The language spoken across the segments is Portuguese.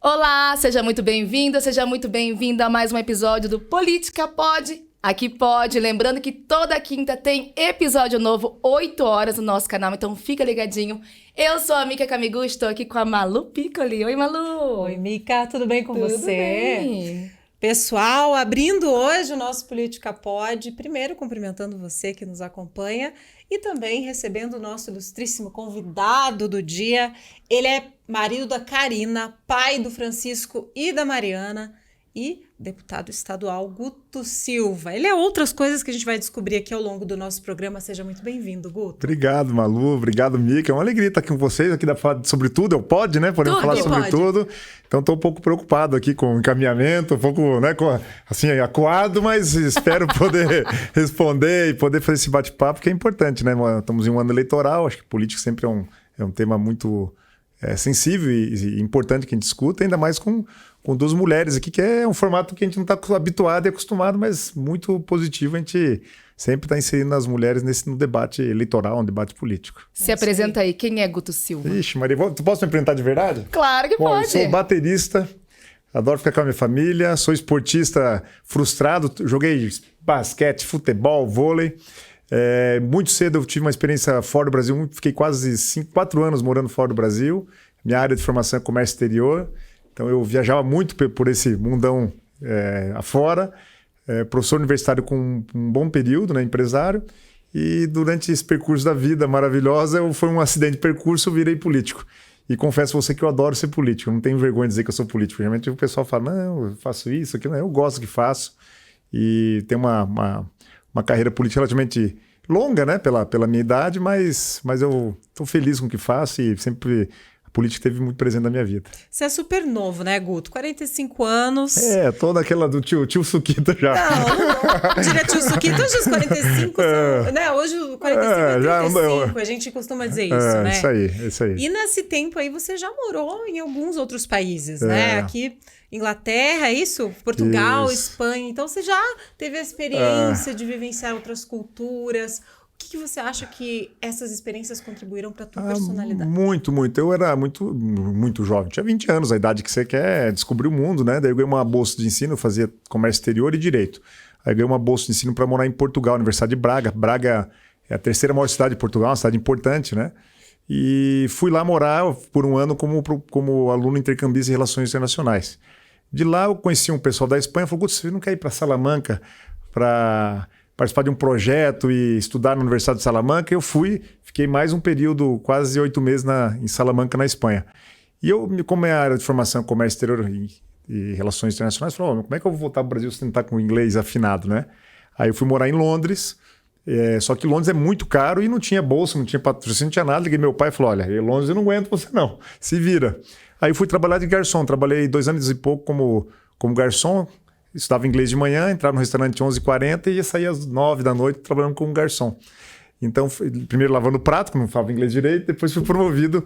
Olá, seja muito bem-vindo, seja muito bem-vinda a mais um episódio do Política Pode. Aqui pode, lembrando que toda quinta tem episódio novo, 8 horas no nosso canal, então fica ligadinho. Eu sou a Mica Camigu, estou aqui com a Malu Piccoli. Oi, Malu! Oi, Mica, tudo bem com Tudo você? Bem. Pessoal, abrindo hoje o nosso Política Pode, primeiro cumprimentando você que nos acompanha e também recebendo o nosso ilustríssimo convidado do dia. Ele é marido da Karina, pai do Francisco e da Mariana e deputado estadual Guto Silva. Ele é outras coisas que a gente vai descobrir aqui ao longo do nosso programa. Seja muito bem-vindo, Guto. Obrigado, Malu. Obrigado, Mica. É uma alegria estar aqui com vocês. Aqui dá pra falar sobre tudo. Eu pode, né? Podemos falar sobre tudo. Então, estou um pouco preocupado aqui com o encaminhamento, um pouco, né, assim, acuado, mas espero poder responder e poder fazer esse bate-papo, que é importante, né? Estamos em um ano eleitoral. Acho que política sempre é um tema muito sensível e importante que a gente discuta, ainda mais com duas mulheres aqui, que é um formato que a gente não está habituado e acostumado, mas muito positivo. A gente sempre está inserindo as mulheres no debate eleitoral, no debate político. Se apresenta aí, quem é Guto Silva? Ixi, Maria, tu posso me apresentar de verdade? Claro que pode. Eu sou baterista, adoro ficar com a minha família, sou esportista frustrado, joguei basquete, futebol, vôlei. Muito cedo eu tive uma experiência fora do Brasil, fiquei quase 4 anos morando fora do Brasil. Minha área de formação é comércio exterior, então eu viajava muito por esse mundão afora. Professor universitário com um bom período, né, empresário. E durante esse percurso da vida maravilhosa, foi um acidente de percurso, eu virei político. E confesso a você que eu adoro ser político, eu não tenho vergonha de dizer que eu sou político. Realmente o pessoal fala, não, eu faço isso, aquilo, eu gosto do que faço. E tem uma carreira política relativamente longa, né, pela minha idade, mas eu estou feliz com o que faço e sempre a política esteve muito presente na minha vida. Você é super novo, né, Guto? 45 anos. Tô naquela do tio Suquita já. Não diria tio Suquita, hoje os 45 são, né? Hoje os 45 é 35, a gente costuma dizer isso, né? Isso aí. E nesse tempo aí você já morou em alguns outros países, né? Aqui, Inglaterra, é isso? Portugal, isso. Espanha. Então você já teve a experiência de vivenciar outras culturas. O que você acha que essas experiências contribuíram para a tua personalidade? Muito. Eu era muito jovem. Tinha 20 anos, a idade que você quer descobrir o mundo, né? Daí eu ganhei uma bolsa de ensino, eu fazia comércio exterior e direito. Aí eu ganhei uma bolsa de ensino para morar em Portugal, Universidade de Braga. Braga é a terceira maior cidade de Portugal, uma cidade importante, né? E fui lá morar por um ano como aluno intercambista em relações internacionais. De lá eu conheci um pessoal da Espanha, falou, Guto, você não quer ir para Salamanca para participar de um projeto e estudar na Universidade de Salamanca? Eu fui, fiquei mais um período, quase 8 meses em Salamanca, na Espanha. E eu, como é a área de formação, comércio exterior e relações internacionais, falei, como é que eu vou voltar para o Brasil se não estar com o inglês afinado, né? Aí eu fui morar em Londres, só que Londres é muito caro e não tinha bolsa, não tinha patrocínio, não tinha nada. Liguei meu pai e falei, olha, em Londres eu não aguento você não, se vira. Aí eu fui trabalhar de garçom, trabalhei 2 anos e pouco como garçom, estudava inglês de manhã, entrava no restaurante 11h40 e ia sair às 9 da noite trabalhando como garçom. Então, primeiro lavando prato, que não falava inglês direito, depois fui promovido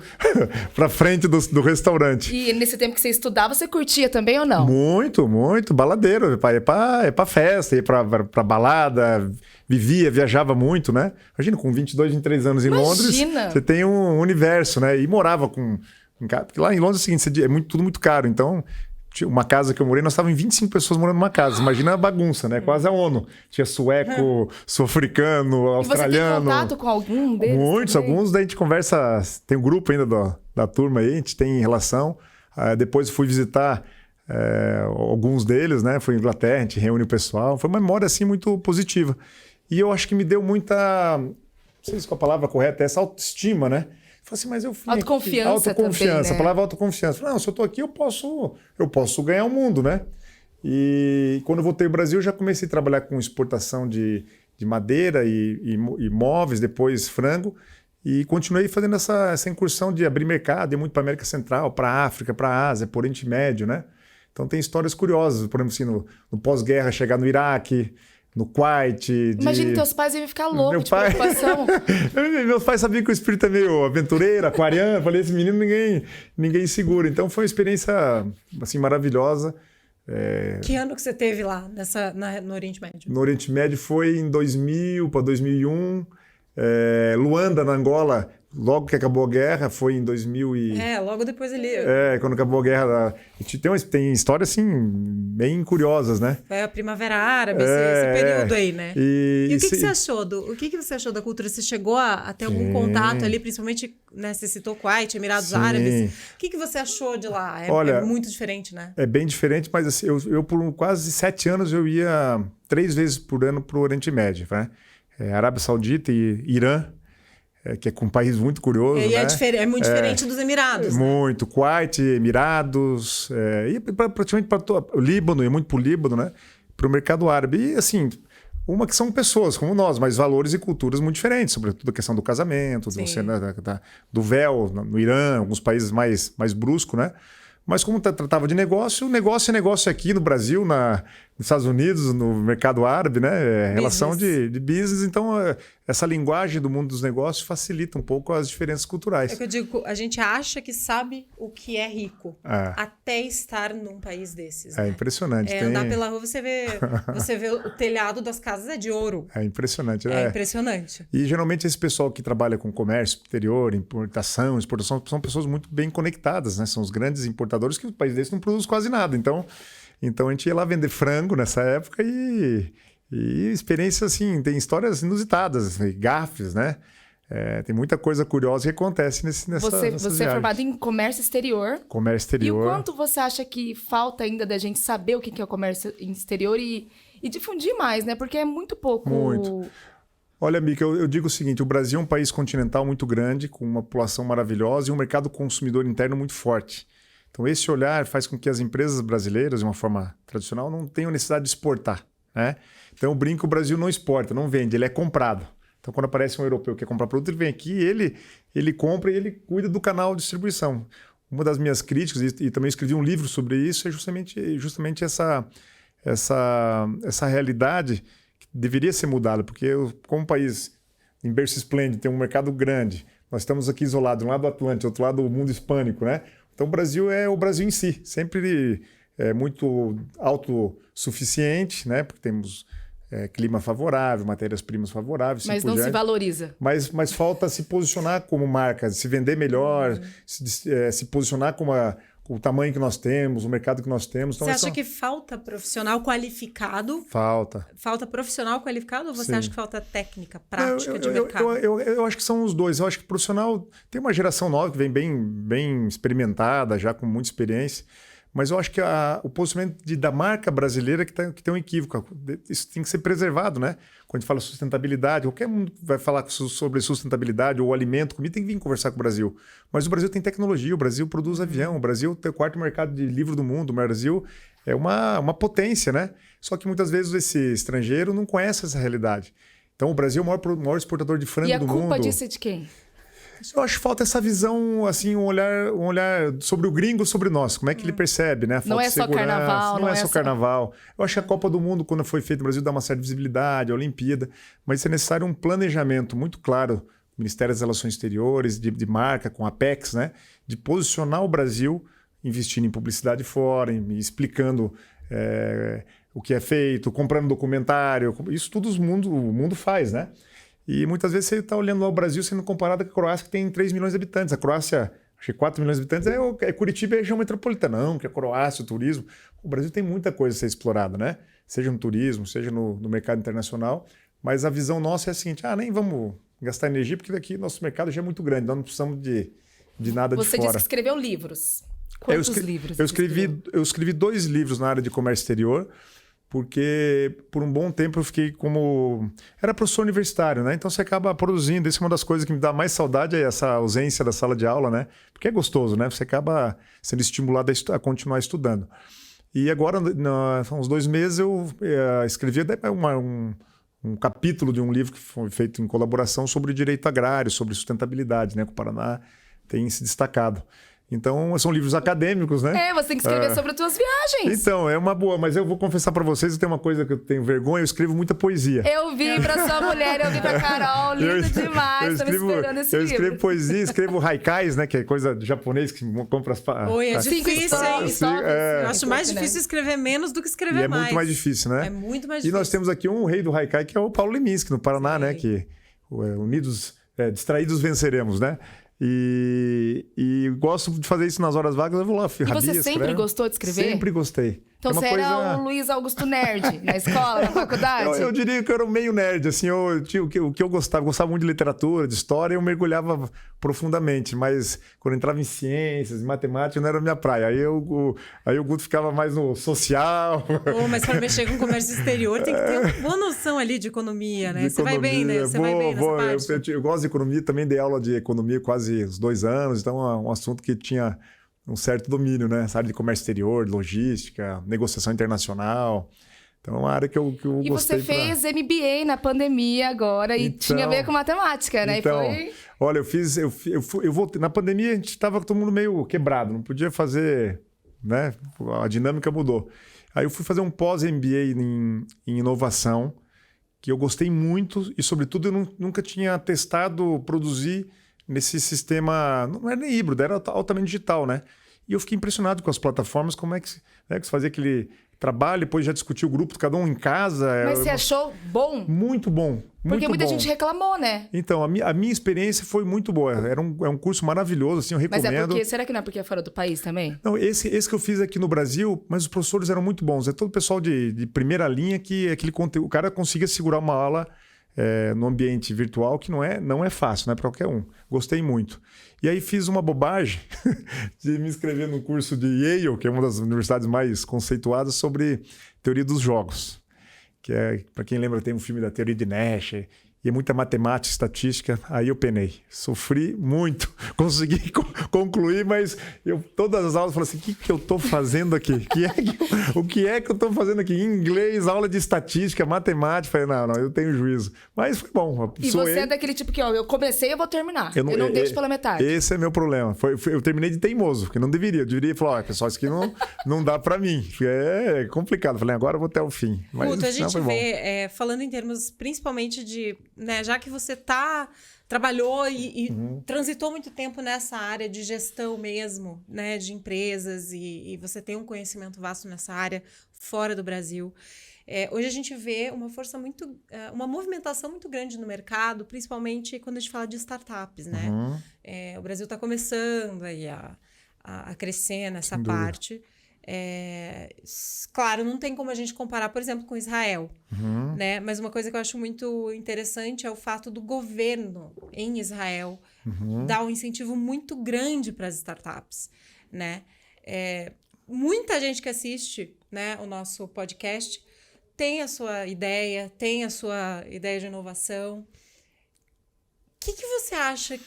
para frente do restaurante. E nesse tempo que você estudava, você curtia também ou não? Muito, baladeiro. Ia pra festa, ia pra balada, viajava muito, né? Imagina, com 22, 23 anos em Londres, você tem um universo, né? E morava porque lá em Londres é o seguinte, tudo muito caro, então uma casa que eu morei, nós estávamos em 25 pessoas morando numa casa. Imagina a bagunça, né? Quase a ONU. Tinha sueco, sul-africano, australiano. E você tem contato com algum deles? Muitos, também? Alguns. Daí a gente conversa, tem um grupo ainda da turma aí, a gente tem relação. Depois fui visitar alguns deles, né? Fui em Inglaterra, a gente reúne o pessoal. Foi uma memória, assim, muito positiva. E eu acho que me deu muita, não sei se a palavra correta é essa autoestima, né? Falei assim, mas eu fui autoconfiança aqui. Autoconfiança, também, né? A palavra autoconfiança. Falei, não, se eu tô aqui, eu posso ganhar o mundo, né? E quando eu voltei ao Brasil, eu já comecei a trabalhar com exportação de madeira e móveis, depois frango, e continuei fazendo essa incursão de abrir mercado, ir muito para a América Central, para a África, para a Ásia, para o Oriente Médio, né? Então tem histórias curiosas, por exemplo, assim, no pós-guerra, chegar no Iraque, no Kuwait. Imagina, teus pais iam ficar loucos de preocupação. Meus pais sabiam que o espírito é meio aventureiro, aquariano. Falei, esse menino ninguém segura. Então foi uma experiência assim, maravilhosa. Que ano que você teve lá, no Oriente Médio? No Oriente Médio foi em 2000 para 2001. Luanda, na Angola. logo que acabou a guerra, foi em 2000 logo depois ele... quando acabou a guerra. Tem histórias, assim, bem curiosas, né? Foi a Primavera Árabe, esse período aí, né? E o que você achou o que você achou da cultura? Você chegou a ter algum contato ali, principalmente, né? Você citou Kuwait, Emirados Árabes. O que você achou de lá? Olha, é muito diferente, né? É bem diferente, mas assim, eu por quase 7 anos, eu ia 3 vezes por ano para o Oriente Médio, né? Arábia Saudita e Irã, que é um país muito curioso. E né? é muito diferente dos Emirados. Muito. Né? Kuwait, Emirados, e praticamente para o Líbano, e muito para o Líbano, né? Para o mercado árabe. E assim, uma que são pessoas como nós, mas valores e culturas muito diferentes, sobretudo a questão do casamento, do véu no Irã, alguns países mais brusco, né? Mas como tratava de negócio, negócio é negócio aqui no Brasil, nos Estados Unidos, no mercado árabe, né? Relação de business. Então, essa linguagem do mundo dos negócios facilita um pouco as diferenças culturais. É que eu digo, a gente acha que sabe o que é rico até estar num país desses. Né? É impressionante. Andar pela rua, você vê o telhado das casas é de ouro. É impressionante, né? É impressionante. E geralmente esse pessoal que trabalha com comércio exterior, importação, exportação, são pessoas muito bem conectadas, né? São os grandes importadores que o país desse não produz quase nada. Então a gente ia lá vender frango nessa época e experiências assim, tem histórias inusitadas, gafes, né? Tem muita coisa curiosa que acontece nessas Você é formado em comércio exterior. Comércio exterior. E o quanto você acha que falta ainda da gente saber o que é o comércio exterior e difundir mais, né? Porque é muito pouco... Muito. Olha, Mica, eu digo o seguinte, o Brasil é um país continental muito grande, com uma população maravilhosa e um mercado consumidor interno muito forte. Então, esse olhar faz com que as empresas brasileiras, de uma forma tradicional, não tenham necessidade de exportar, né? Então, eu brinco que o Brasil não exporta, não vende, ele é comprado. Então, quando aparece um europeu que quer comprar produto, ele vem aqui, ele compra e ele cuida do canal de distribuição. Uma das minhas críticas, e também escrevi um livro sobre isso, é justamente essa realidade que deveria ser mudada, porque como um país em berço esplêndido, tem um mercado grande, nós estamos aqui isolados, um lado do Atlântico, outro lado do mundo hispânico, né? Então, o Brasil é o Brasil em si, sempre muito autossuficiente, né? Porque temos clima favorável, matérias-primas favoráveis. Mas não se valoriza. Mas falta se posicionar como marca, se vender melhor, se posicionar com o tamanho que nós temos, o mercado que nós temos. Então, você acha que falta profissional qualificado? Falta. Falta profissional qualificado ou você Sim. acha que falta técnica, prática de mercado? Eu acho que são os dois. Eu acho que profissional tem uma geração nova que vem bem experimentada, já com muita experiência. Mas eu acho que o posicionamento da marca brasileira que tem um equívoco. Isso tem que ser preservado, né? Quando a gente fala sustentabilidade, qualquer mundo vai falar sobre sustentabilidade ou alimento, comida, tem que vir conversar com o Brasil. Mas o Brasil tem tecnologia, o Brasil produz avião, o Brasil tem o 4º mercado de livro do mundo, o Brasil é uma potência, né? Só que muitas vezes esse estrangeiro não conhece essa realidade. Então o Brasil é o maior exportador de frango do mundo. E a culpa disso é de quem? Eu acho que falta essa visão, assim, um olhar sobre o gringo, sobre nós. Como é que ele percebe, né? Não é só carnaval. Não é só carnaval. Eu acho que a Copa do Mundo, quando foi feita no Brasil, dá uma certa visibilidade, a Olimpíada. Mas é necessário um planejamento muito claro do Ministério das Relações Exteriores, de marca, com a Apex, né? De posicionar o Brasil, investindo em publicidade fora, explicando o que é feito, comprando documentário. Isso tudo o mundo faz, né? E muitas vezes você está olhando lá o Brasil sendo comparado com a Croácia, que tem 3 milhões de habitantes. A Croácia, acho que 4 milhões de habitantes, Curitiba é região metropolitana. Não, que a Croácia, o turismo. O Brasil tem muita coisa a ser explorada, né? Seja no turismo, seja no mercado internacional. Mas a visão nossa é a seguinte, nem vamos gastar energia, porque daqui nosso mercado já é muito grande, nós não precisamos de nada de fora. Você disse que escreveu livros. Quantos livros? Eu escrevi 2 livros na área de comércio exterior, porque por um bom tempo eu fiquei era professor universitário, né? Então você acaba produzindo. Isso é uma das coisas que me dá mais saudade, é essa ausência da sala de aula, né? Porque é gostoso, né? Você acaba sendo estimulado a continuar estudando. E agora, há uns 2 meses, eu escrevi um capítulo de um livro que foi feito em colaboração sobre direito agrário, sobre sustentabilidade, né? Que o Paraná tem se destacado. Então, são livros acadêmicos, né? Você tem que escrever sobre as tuas viagens. Então, é uma boa, mas eu vou confessar pra vocês que tem uma coisa que eu tenho vergonha, eu escrevo muita poesia. Eu vi pra sua mulher, eu vi pra Carol, lindo demais, estava esperando esse livro. Eu escrevo poesia, escrevo haikais, né? Que é coisa do japonês que compra as... Oi, é difícil, hein? Eu acho mais difícil escrever menos do que escrever mais. É muito mais difícil, né? É muito mais difícil. E nós temos aqui um rei do haikai, que é o Paulo Leminski, no Paraná, né? Que Unidos Distraídos venceremos, né? E gosto de fazer isso nas horas vagas, eu vou lá, E você sempre gostou de escrever? Sempre gostei. Então você era o Luiz Augusto Nerd na escola, na faculdade? Eu diria que eu era meio nerd, assim, o que eu gostava muito de literatura, de história, eu mergulhava profundamente, mas quando entrava em ciências, em matemática, não era a minha praia. Aí o Guto ficava mais no social. Mas para mexer com comércio exterior tem que ter uma boa noção ali de economia, né? Você vai bem, né? Você vai bem nessa parte. Eu gosto de economia, também dei aula de economia quase uns 2 anos, então é um assunto que tinha um certo domínio, né? Essa área de comércio exterior, logística, negociação internacional. Então é uma área que eu gostei. E você fez MBA na pandemia agora e tinha a ver com matemática, né? Então, olha, eu voltei. Na pandemia a gente estava todo mundo meio quebrado, não podia fazer, né? A dinâmica mudou. Aí eu fui fazer um pós-MBA em inovação, que eu gostei muito e, sobretudo, eu nunca tinha testado produzir nesse sistema, não era nem híbrido, era altamente digital, né? E eu fiquei impressionado com as plataformas, como é que, né, que você fazia aquele trabalho, depois já discutiu o grupo, cada um em casa. Mas você achou bom? Muito bom. Porque muita gente reclamou, né? Então, a minha experiência foi muito boa. É um curso maravilhoso, assim, eu recomendo. Mas será que não é porque é fora do país também? Não, esse que eu fiz aqui no Brasil, mas os professores eram muito bons. É todo o pessoal de primeira linha que aquele conteúdo, o cara conseguia segurar uma aula no ambiente virtual, que não é fácil, não é para qualquer um. Gostei muito. E aí fiz uma bobagem de me inscrever no curso de Yale, que é uma das universidades mais conceituadas, sobre teoria dos jogos. Que para quem lembra, tem um filme da teoria de Nash, e muita matemática, estatística. Aí eu penei. Sofri muito. Consegui concluir, mas todas as aulas eu falei assim, o que eu estou fazendo aqui? O que é que eu estou fazendo aqui? Em inglês, aula de estatística, matemática. Falei, não, eu tenho juízo. Mas foi bom. E você é daquele tipo que, eu comecei, eu vou terminar. Eu não deixo pela metade. Esse é meu problema. Eu terminei de teimoso, porque não deveria. Eu deveria falar, pessoal, isso aqui não dá para mim. É complicado. Falei, agora eu vou até o fim. Mas, Guto, a gente vê, falando em termos principalmente de... Né, já que você trabalhou e transitou muito tempo nessa área de gestão mesmo, né, de empresas, e você tem um conhecimento vasto nessa área fora do Brasil. Hoje a gente vê uma movimentação muito grande no mercado, principalmente quando a gente fala de startups, né? O Brasil está começando aí a crescer nessa parte. Claro, não tem como a gente comparar, por exemplo, com Israel, né? Mas uma coisa que eu acho muito interessante é o fato do governo em Israel dar um incentivo muito grande para as startups, né? Muita gente que assiste, né, o nosso podcast tem a sua ideia de inovação. O que você acha?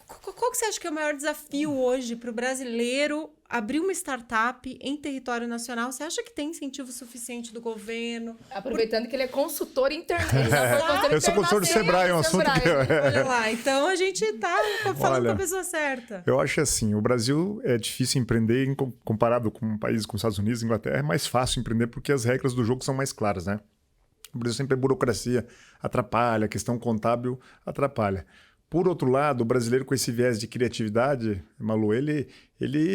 Qual que você acha que é o maior desafio hoje para o brasileiro abrir uma startup em território nacional? Você acha que tem incentivo suficiente do governo? Aproveitando que ele é consultor internacional. Eu sou consultor do Sebrae, é um assunto que... Olha lá, então a gente está falando com a pessoa certa. Eu acho assim, o Brasil é difícil empreender comparado com países como os Estados Unidos e Inglaterra, é mais fácil empreender porque as regras do jogo são mais claras, né? O Brasil sempre é burocracia, atrapalha, a questão contábil atrapalha. Por outro lado, o brasileiro com esse viés de criatividade, Malu, ele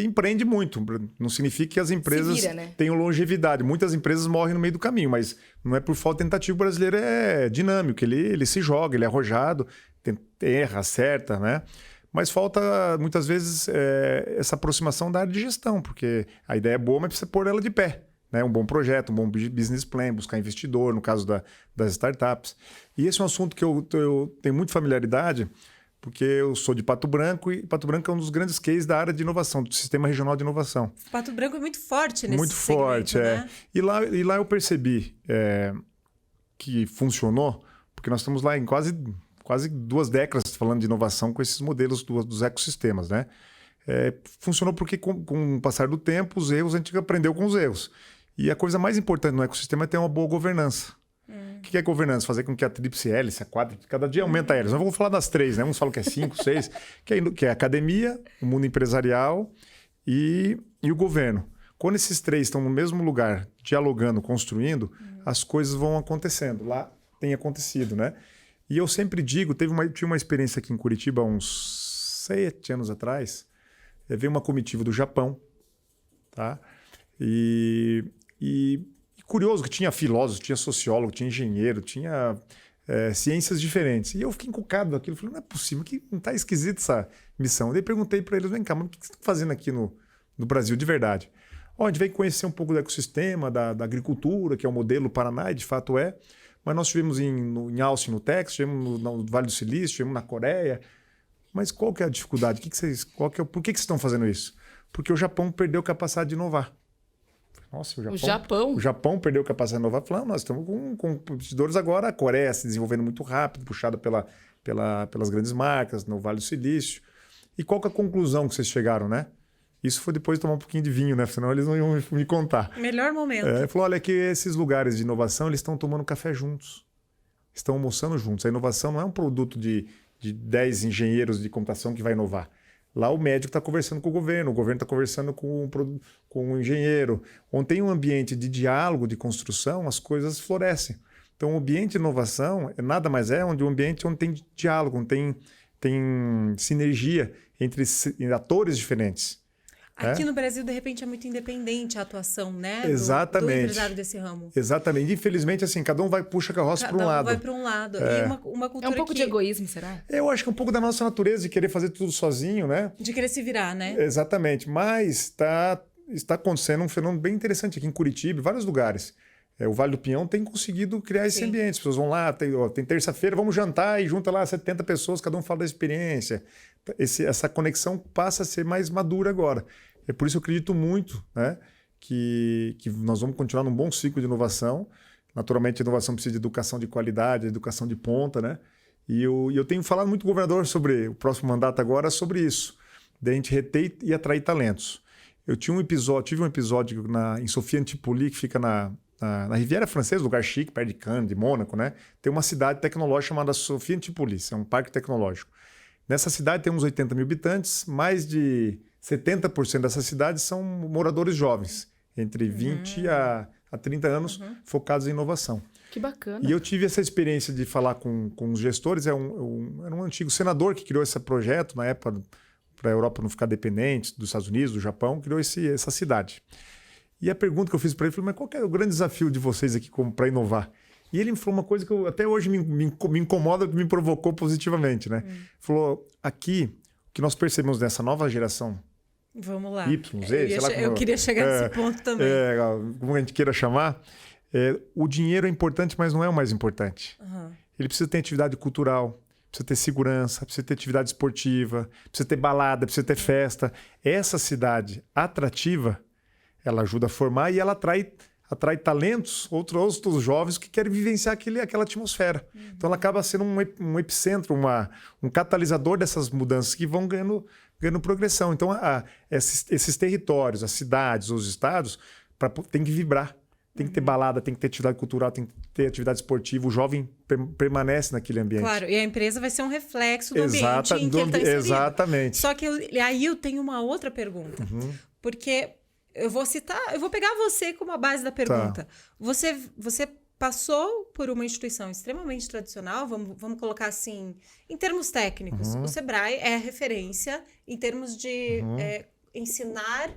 empreende muito. Não significa que as empresas tenham longevidade. Muitas empresas morrem no meio do caminho, mas não é por falta de tentativa. O brasileiro é dinâmico, ele se joga, ele é arrojado, erra, acerta, né? Mas falta, muitas vezes, essa aproximação da área de gestão, porque a ideia é boa, mas precisa pôr ela de pé. Né? Um bom projeto, um bom business plan, buscar investidor, no caso das startups. E esse é um assunto que eu tenho muita familiaridade, porque eu sou de Pato Branco, e Pato Branco é um dos grandes cases da área de inovação, do Sistema Regional de Inovação. Pato Branco é muito forte nesse muito segmento, forte, né? E lá eu percebi que funcionou, porque nós estamos lá em quase 2 décadas falando de inovação com esses modelos dos ecossistemas, né? Funcionou porque com o passar do tempo, os erros, a gente aprendeu com os erros. E a coisa mais importante no ecossistema é ter uma boa governança. O que é governança? Fazer com que a tríplice hélice, a quádruple, cada dia aumenta a hélice. Nós vamos falar das 3, né? Uns falam que é 5, 6, que é a academia, o mundo empresarial e o governo. Quando esses 3 estão no mesmo lugar, dialogando, construindo, as coisas vão acontecendo. Lá tem acontecido, né? E eu sempre digo, tive uma experiência aqui em Curitiba, uns 7 anos atrás, veio uma comitiva do Japão, tá? E curioso que tinha filósofo, tinha sociólogo, tinha engenheiro, tinha ciências diferentes. E eu fiquei encucado daquilo. Falei, não é possível, que não está esquisita essa missão. Daí perguntei para eles, vem cá, mas o que vocês estão fazendo aqui no Brasil de verdade? A gente veio conhecer um pouco do ecossistema, da agricultura, que é o modelo Paraná, e de fato é. Mas nós estivemos em Austin, no Texas, estivemos no Vale do Silício, estivemos na Coreia. Mas qual que é a dificuldade? Por que vocês estão fazendo isso? Porque o Japão perdeu a capacidade de inovar. Nossa, o Japão perdeu a capacidade de inovar. Falando, nós estamos com competidores agora. A Coreia se desenvolvendo muito rápido, puxada pelas grandes marcas, no Vale do Silício. E qual que é a conclusão que vocês chegaram, né? Isso foi depois de tomar um pouquinho de vinho, né? Senão eles não iam me contar. Melhor momento. Ele falou, olha, que esses lugares de inovação, eles estão tomando café juntos. Estão almoçando juntos. A inovação não é um produto de 10 engenheiros de computação que vai inovar. Lá o médico está conversando com o governo está conversando com o engenheiro. Onde tem um ambiente de diálogo, de construção, as coisas florescem. Então, o ambiente de inovação nada mais é um ambiente onde tem diálogo, onde tem sinergia entre atores diferentes. Aqui no Brasil, de repente, é muito independente a atuação, né? Exatamente. Do empresário desse ramo. Exatamente. Infelizmente, assim, cada um puxa a carroça para um lado. Cada um vai para um lado. E uma cultura é um pouco de egoísmo, será? Eu acho que é um pouco da nossa natureza de querer fazer tudo sozinho, né? De querer se virar, né? Exatamente. Mas está acontecendo um fenômeno bem interessante aqui em Curitiba, em vários lugares. O Vale do Pinhão tem conseguido criar esse ambiente. As pessoas vão lá, tem terça-feira, vamos jantar e junta lá 70 pessoas, cada um fala da experiência. Essa conexão passa a ser mais madura agora. É por isso que eu acredito muito, né, que nós vamos continuar num bom ciclo de inovação. Naturalmente, a inovação precisa de educação de qualidade, educação de ponta, né? E eu tenho falado muito com o governador sobre o próximo mandato agora, sobre isso, de a gente reter e atrair talentos. Eu tive um episódio em Sofia Antipolis, que fica na Riviera Francesa, lugar chique, perto de Cannes, de Mônaco, né? Tem uma cidade tecnológica chamada Sofia Antipolis, é um parque tecnológico. Nessa cidade tem uns 80 mil habitantes, mais de 70% dessa cidade são moradores jovens, entre 20 a 30 anos, focados em inovação. Que bacana. E eu tive essa experiência de falar com os gestores, era um antigo senador que criou esse projeto, na época, para a Europa não ficar dependente dos Estados Unidos, do Japão, criou essa cidade. E a pergunta que eu fiz para ele, mas qual que é o grande desafio de vocês aqui para inovar? E ele me falou uma coisa que até hoje me incomoda, que me provocou positivamente, né? Falou, aqui, o que nós percebemos nessa nova geração, vamos lá. Y, Z, sei lá como... Eu queria chegar nesse ponto também. Como a gente queira chamar, o dinheiro é importante, mas não é o mais importante. Ele precisa ter atividade cultural, precisa ter segurança, precisa ter atividade esportiva, precisa ter balada, precisa ter festa. Essa cidade atrativa, ela ajuda a formar e ela atrai talentos, outros jovens que querem vivenciar aquela atmosfera. Então ela acaba sendo um epicentro, um catalisador dessas mudanças que vão ganhando progressão. Então esses territórios, as cidades, os estados, tem que vibrar. Tem que ter balada, tem que ter atividade cultural, tem que ter atividade esportiva. O jovem permanece naquele ambiente. Claro, e a empresa vai ser um reflexo do ambiente em que ele está inserido. Exatamente. Só que aí eu tenho uma outra pergunta. Porque eu vou pegar você como a base da pergunta. Tá. Você passou por uma instituição extremamente tradicional, vamos colocar assim, em termos técnicos. O Sebrae é referência em termos de ensinar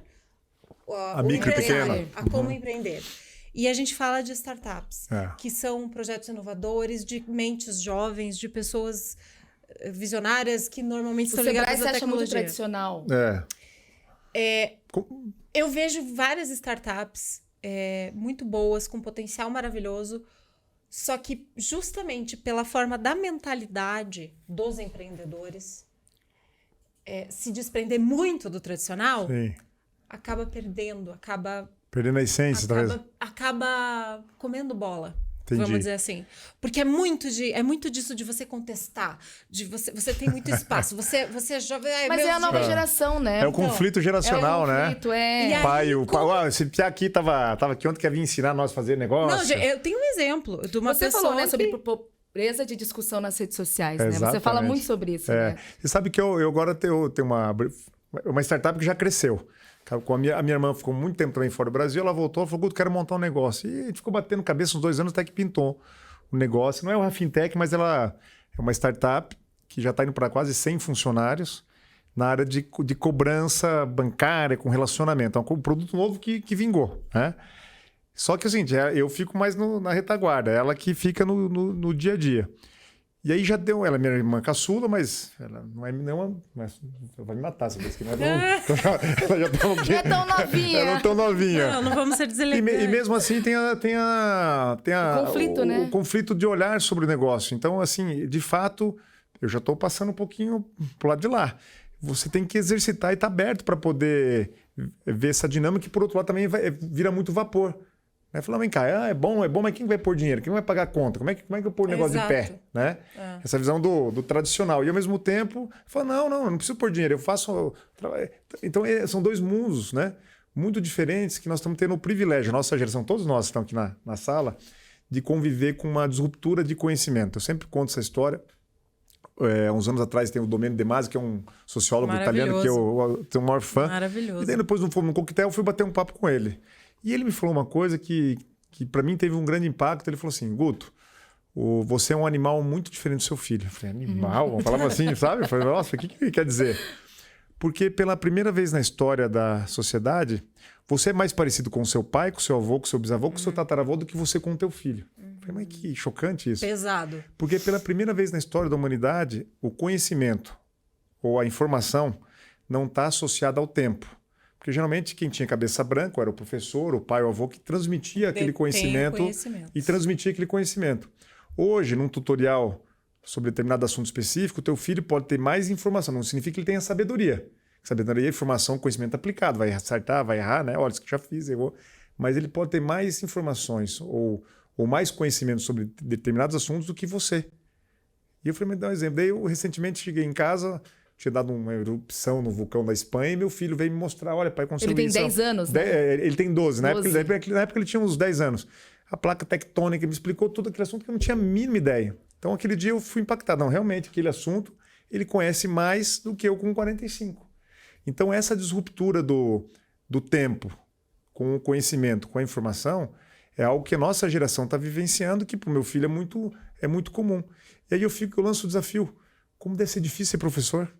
a micro e pequena a como empreender. E a gente fala de startups, que são projetos inovadores, de mentes jovens, de pessoas visionárias que normalmente estão ligadas à tecnologia. O Sebrae você acha muito tradicional? Eu vejo várias startups muito boas, com potencial maravilhoso, só que justamente pela forma da mentalidade dos empreendedores, se desprender muito do tradicional, acaba perdendo a essência, talvez. Acaba comendo bola. Entendi. Vamos dizer assim. Porque é muito disso de você contestar, de você tem muito espaço, você é jovem... Mas é a nova geração, né? É o conflito geracional, né? O pai, esse piá aqui tava aqui ontem, quer vir ensinar nós a fazer negócio. Não, eu tenho um exemplo de uma pessoa. Você falou, né, sobre pobreza de discussão nas redes sociais, né? Você fala muito sobre isso, né? Você sabe que eu agora tenho uma startup que já cresceu. A minha irmã ficou muito tempo também fora do Brasil, ela voltou e falou, Guto, quero montar um negócio. E a gente ficou batendo cabeça uns 2 anos até que pintou o negócio. Não é uma fintech, mas ela é uma startup que já está indo para quase 100 funcionários na área de cobrança bancária, com relacionamento. É um produto novo que vingou, né? Só que assim, eu fico mais na retaguarda, ela que fica no dia a dia. E aí já deu, ela é minha irmã caçula, mas ela não é nenhuma. Mas vai me matar essa vez que não é tão. Ela já tá Não é tão novinha. Ela não é tão novinha. Não vamos ser deselegantes. E mesmo assim tem O conflito, né? O conflito de olhar sobre o negócio. Então, assim, de fato, eu já estou passando um pouquinho pro lado de lá. Você tem que exercitar e estar aberto para poder ver essa dinâmica, que por outro lado também vira muito vapor. Aí falou, vem cá, é bom, mas quem vai pôr dinheiro? Quem vai pagar a conta? Como é que eu pôr o negócio de pé? Né? Essa visão do tradicional. E ao mesmo tempo, falou, não, eu não preciso pôr dinheiro, eu faço... Então, são dois mundos, né? Muito diferentes que nós estamos tendo o privilégio, a nossa geração, todos nós estamos aqui na sala, de conviver com uma disruptura de conhecimento. Eu sempre conto essa história. Uns anos atrás tem o Domenico De Masi, que é um sociólogo italiano que eu tenho o maior fã. Maravilhoso. E daí depois num coquetel eu fui bater um papo com ele. E ele me falou uma coisa que para mim teve um grande impacto. Ele falou assim, Guto, você é um animal muito diferente do seu filho. Eu falei, animal? Vamos falar assim, sabe? Eu falei, nossa, o que quer dizer? Porque pela primeira vez na história da sociedade, você é mais parecido com o seu pai, com o seu avô, com o seu bisavô, com o seu tataravô, do que você com o teu filho. Eu falei, mas que chocante isso. Pesado. Porque pela primeira vez na história da humanidade, o conhecimento ou a informação não está associada ao tempo. Porque geralmente quem tinha cabeça branca era o professor, o pai, o avô, que transmitia aquele conhecimento e transmitia aquele conhecimento. Hoje, num tutorial sobre determinado assunto específico, o teu filho pode ter mais informação, não significa que ele tenha sabedoria. Sabedoria é informação, conhecimento aplicado, vai acertar, vai errar, né? Olha, isso que já fiz, errou. Mas ele pode ter mais informações ou mais conhecimento sobre determinados assuntos do que você. E eu falei, me dá um exemplo. Daí eu recentemente cheguei em casa... Tinha dado uma erupção no vulcão da Espanha e meu filho veio me mostrar, olha, pai, aconteceu Ele tem isso. 10 anos, né? Ele tem 12. Na 12. época ele tinha uns 10 anos. A placa tectônica me explicou todo aquele assunto que eu não tinha a mínima ideia. Então, aquele dia eu fui impactado. Não, realmente, aquele assunto, ele conhece mais do que eu com 45. Então, essa disruptura do tempo com o conhecimento, com a informação, é algo que a nossa geração está vivenciando, que para o meu filho é muito comum. E aí eu lanço o desafio. Como deve ser difícil ser professor?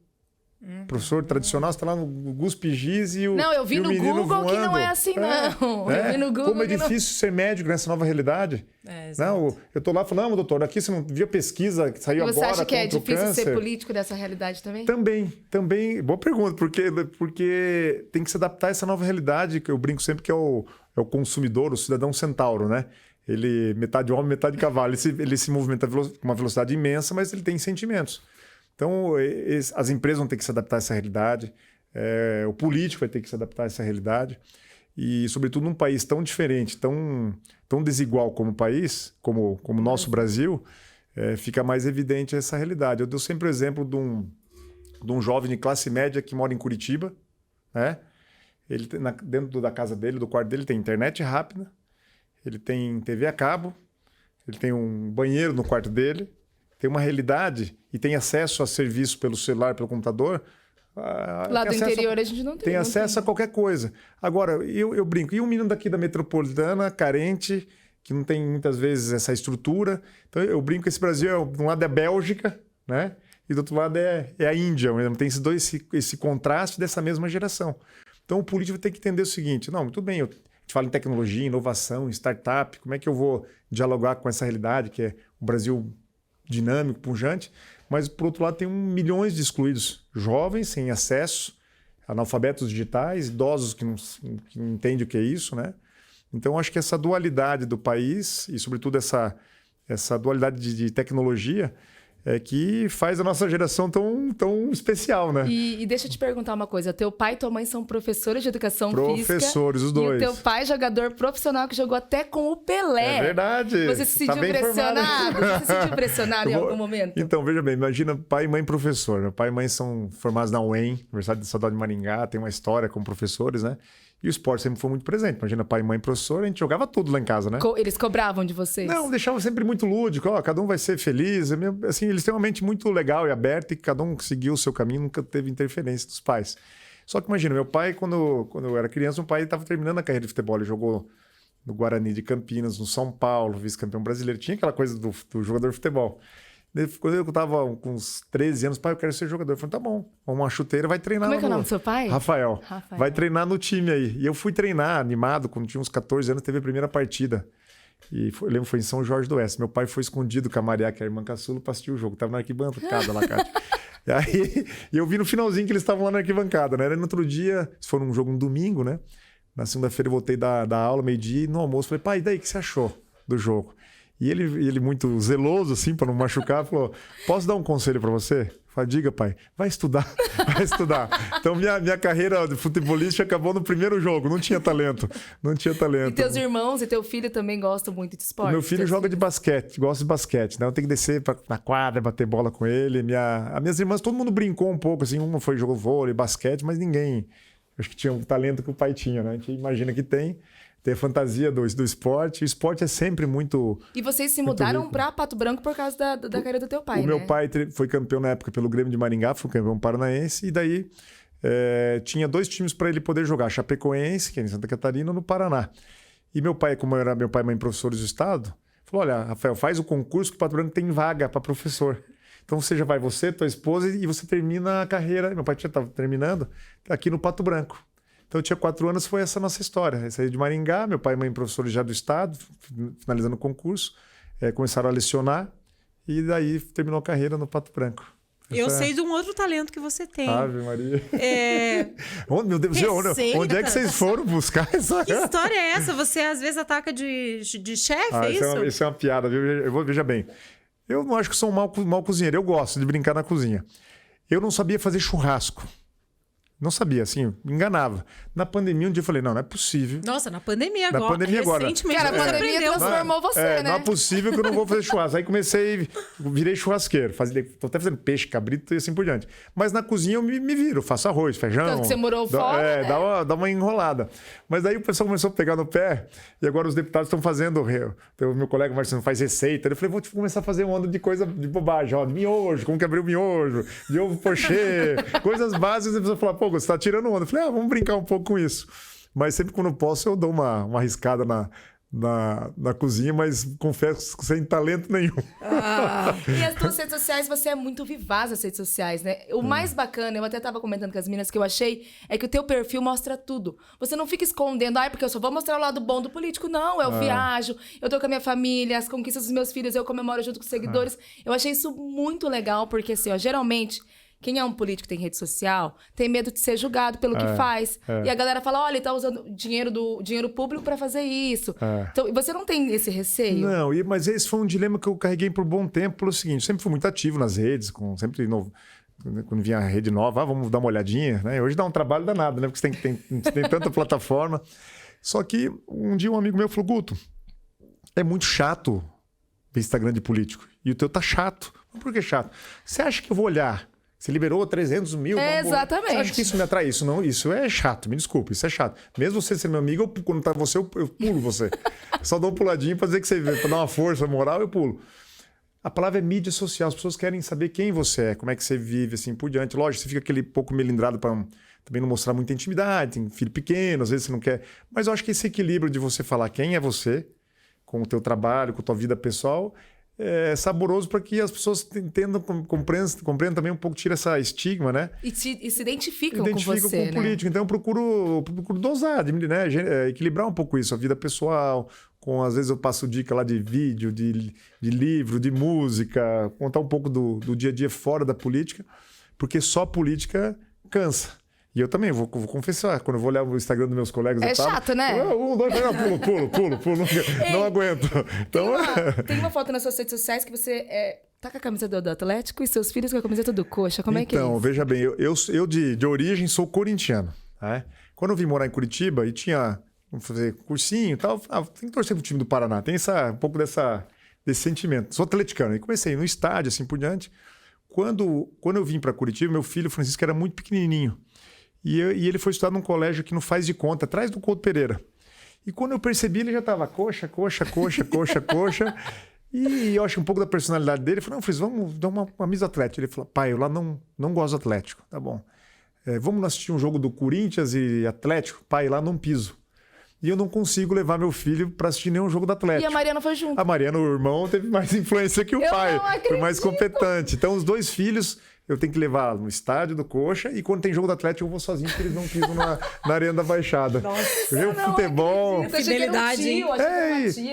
Professor tradicional, você está lá no GUSP Giz e o Não, eu vi no Google voando. Que não é assim, não. Eu vi no Google. Como é difícil ser médico nessa nova realidade. Não, eu estou lá falando, não, doutor, aqui você não via pesquisa que saiu agora contra o câncer. Você acha que é difícil ser político dessa realidade também? Também. Boa pergunta, porque tem que se adaptar a essa nova realidade, que eu brinco sempre que é o consumidor, o cidadão centauro, né? Ele, metade homem, metade cavalo. Ele se movimenta com uma velocidade imensa, mas ele tem sentimentos. Então, as empresas vão ter que se adaptar a essa realidade, o político vai ter que se adaptar a essa realidade. E, sobretudo, num país tão diferente, tão desigual como o país, como o nosso Brasil, fica mais evidente essa realidade. Eu dou sempre o exemplo de um jovem de classe média que mora em Curitiba. Né? Ele dentro da casa dele, do quarto dele, tem internet rápida, ele tem TV a cabo, ele tem um banheiro no quarto dele, tem uma realidade e tem acesso a serviço pelo celular, pelo computador. Lá do interior a gente não tem. Tem acesso a qualquer coisa. Agora, eu brinco. E um menino daqui da metropolitana, carente, que não tem muitas vezes essa estrutura. Então eu brinco que esse Brasil, de um lado é a Bélgica, né? E do outro lado é a Índia. Tem esse contraste dessa mesma geração. Então o político tem que entender o seguinte, não, muito bem, a gente fala em tecnologia, inovação, startup, como é que eu vou dialogar com essa realidade que é o Brasil dinâmico, pujante, mas por outro lado tem milhões de excluídos, jovens sem acesso, analfabetos digitais, idosos que não entendem o que é isso, né? Então acho que essa dualidade do país e sobretudo essa dualidade de tecnologia é que faz a nossa geração tão especial, né? E deixa eu te perguntar uma coisa. Teu pai e tua mãe são professores de educação física. Professores, os dois. E o teu pai é jogador profissional que jogou até com o Pelé. É verdade. Você se sentiu pressionado? Você se sentiu pressionado em algum momento? Então, veja bem, imagina pai e mãe professor. Meu pai e mãe são formados na UEM, Universidade Estadual de Maringá, tem uma história como professores, né? E o esporte sempre foi muito presente. Imagina pai, mãe, professor, a gente jogava tudo lá em casa, né? Eles cobravam de vocês? Não, deixavam sempre muito lúdico. Ó, cada um vai ser feliz. Assim, eles têm uma mente muito legal e aberta e cada um seguiu o seu caminho, nunca teve interferência dos pais. Só que imagina, meu pai, quando eu era criança, meu pai estava terminando a carreira de futebol. Ele jogou no Guarani de Campinas, no São Paulo, vice-campeão brasileiro. Tinha aquela coisa do jogador de futebol. Quando eu tava com uns 13 anos, pai, eu quero ser jogador. Eu falei, tá bom, vamos uma chuteira, vai treinar. Como é que é o nome do seu pai? Rafael. Vai treinar no time aí. E eu fui treinar, animado, quando tinha uns 14 anos, teve a primeira partida. E eu lembro que foi em São Jorge do Oeste. Meu pai foi escondido com a Maria, que é a irmã caçula, pra assistir o jogo. Tava na arquibancada lá, Cátia. E aí, eu vi no finalzinho que eles estavam lá na arquibancada, né? Era no outro dia, se for um jogo no domingo, né? Na segunda-feira eu voltei da aula, meio-dia, e no almoço falei, pai, e daí, o que você achou do jogo? E ele muito zeloso, assim, para não machucar, falou, posso dar um conselho para você? Eu falei, diga, pai, vai estudar, vai estudar. Então, minha carreira de futebolista acabou no primeiro jogo, não tinha talento, não tinha talento. E teus irmãos e teu filho também gostam muito de esporte? O meu filho joga de basquete, gosta de basquete, né? Eu tenho que descer na quadra, bater bola com ele. As minhas irmãs, todo mundo brincou um pouco, assim, uma foi jogou vôlei, basquete, mas ninguém, acho que tinha um talento que o pai tinha, né? A gente imagina que tem a fantasia do esporte. O esporte é sempre muito... E vocês se mudaram para Pato Branco por causa da carreira do teu pai, né? O meu pai foi campeão na época pelo Grêmio de Maringá, foi campeão paranaense, e daí tinha 2 times para ele poder jogar, Chapecoense, que é em Santa Catarina, no Paraná. E meu pai, como era meu pai e mãe professores do estado, falou, olha, Rafael, faz o concurso que o Pato Branco tem vaga para professor. Então você já vai, você, tua esposa, e você termina a carreira. Meu pai já estava terminando aqui no Pato Branco. Então eu tinha 4 anos, foi essa nossa história. Eu saí de Maringá, meu pai e mãe professores já do estado, finalizando o concurso, começaram a lecionar, e daí terminou a carreira no Pato Branco. Eu sei de um outro talento que você tem. Ave Maria. Meu Deus, onde é que vocês foram buscar essa... Que história é essa? Você às vezes ataca de chefe, é isso? Isso é uma piada, viu? Veja bem. Eu não acho que sou um mau cozinheiro, eu gosto de brincar na cozinha. Eu não sabia fazer churrasco. Não sabia, assim, me enganava. Na pandemia, um dia eu falei, não é possível. Nossa, na pandemia agora. Na pandemia agora. Recentemente, cara, a pandemia transformou você, né? Não é possível que eu não vou fazer churrasco. Aí virei churrasqueiro. Tô até fazendo peixe, cabrito e assim por diante. Mas na cozinha eu me viro, faço arroz, feijão. Tanto que você morou fora, né? Dá uma enrolada. Mas daí o pessoal começou a pegar no pé, e agora os deputados estão fazendo... O meu colega Marcelo faz receita. Eu falei, vou começar a fazer uma onda de coisa de bobagem, ó, de miojo, como que abrir o miojo, de ovo pochê, coisas básicas. E a pessoa fala, pô, você tá tirando onda. Eu falei, vamos brincar um pouco com isso. Mas sempre quando eu posso, eu dou uma arriscada na cozinha, mas confesso que sem talento nenhum. E as tuas redes sociais, você é muito vivaz nas redes sociais, né? O mais bacana, eu até tava comentando com as meninas que eu achei, é que o teu perfil mostra tudo. Você não fica escondendo, porque eu só vou mostrar o lado bom do político. Não, eu viajo, eu tô com a minha família, as conquistas dos meus filhos, eu comemoro junto com os seguidores. Eu achei isso muito legal, porque assim, ó, geralmente... Quem é um político que tem rede social tem medo de ser julgado pelo que faz. E a galera fala, olha, ele tá usando dinheiro público para fazer isso. Então, você não tem esse receio? Não, mas esse foi um dilema que eu carreguei por um bom tempo, pelo seguinte, sempre fui muito ativo nas redes, sempre novo. Quando vinha a rede nova, vamos dar uma olhadinha, né? Hoje dá um trabalho danado, né? Porque você tem tanta plataforma. Só que um dia um amigo meu falou, Guto, é muito chato ver Instagram de político. E o teu tá chato. Mas por que chato? Você acha que eu vou olhar? Você liberou 300 mil. Exatamente. Você acha que isso me atrai? Isso é chato, me desculpe, isso é chato. Mesmo você ser meu amigo, quando tá você, eu pulo você. Só dou um puladinho pra dizer que você vê, pra dar uma força moral, eu pulo. A palavra é mídia social, as pessoas querem saber quem você é, como é que você vive, assim por diante. Lógico, você fica aquele pouco melindrado pra também não mostrar muita intimidade, tem filho pequeno, às vezes você não quer. Mas eu acho que esse equilíbrio de você falar quem é você, com o teu trabalho, com a tua vida pessoal, é saboroso para que as pessoas entendam, compreendam também um pouco, tira essa estigma, né? E se identificam com você, com o político. Então eu procuro dosar, né? Equilibrar um pouco isso, a vida pessoal, às vezes eu passo dica lá de vídeo, de livro, de música, contar um pouco do dia a dia fora da política, porque só política cansa. E eu também vou confessar, quando eu vou olhar o Instagram dos meus colegas... É chato, né? Pulo, não aguento. Então, tem uma foto nas suas redes sociais que você tá com a camisa do Atlético e seus filhos com a camiseta do Coxa. Como é que é isso? Então, veja bem, eu de origem sou corintiano. Né? Quando eu vim morar em Curitiba e tinha... Vamos fazer cursinho e tal, tem que torcer pro time do Paraná. Tem um pouco desse sentimento. Sou atleticano. E comecei no estádio, assim por diante. Quando eu vim para Curitiba, meu filho Francisco era muito pequenininho. E ele foi estudar num colégio aqui no Faz de Conta, atrás do Couto Pereira. E quando eu percebi, ele já estava coxa. E eu acho que um pouco da personalidade dele, eu falei, não, Francisco, vamos dar uma misa atlética. Ele falou, pai, eu lá não gosto do Atlético. Tá bom. Vamos assistir um jogo do Corinthians e Atlético? Pai, lá não piso. e eu não consigo levar meu filho para assistir nenhum jogo do Atlético. E a Mariana foi junto. A Mariana, o irmão, teve mais influência que o pai. Foi mais competente. Então, os 2 filhos, eu tenho que levar no estádio do Coxa e quando tem jogo do Atlético eu vou sozinho, porque eles não pisam na Arena da Baixada. Nossa, eu futebol. Fidelidade.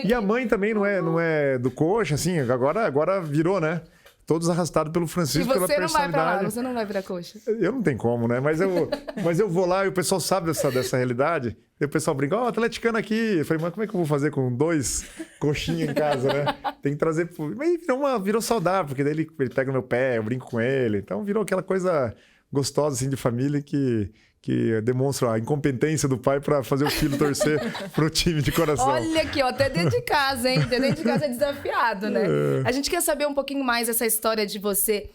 E a mãe também não é do Coxa, assim, agora virou, né? Todos arrastados pelo Francisco, pela personalidade. Você não vai pra lá, você não vai virar Coxa. Eu não tenho como, né? Mas eu vou lá e o pessoal sabe dessa realidade. E o pessoal brinca, atleticano aqui. Eu falei, mas como é que eu vou fazer com 2 coxinhas em casa, né? Tem que trazer... Mas virou saudável, porque daí ele pega no meu pé, eu brinco com ele. Então virou aquela coisa gostosa, assim, de família que demonstra a incompetência do pai para fazer o filho torcer pro time de coração. Olha aqui, até dentro de casa, hein? Até dentro de casa é desafiado, né? A gente quer saber um pouquinho mais essa história de você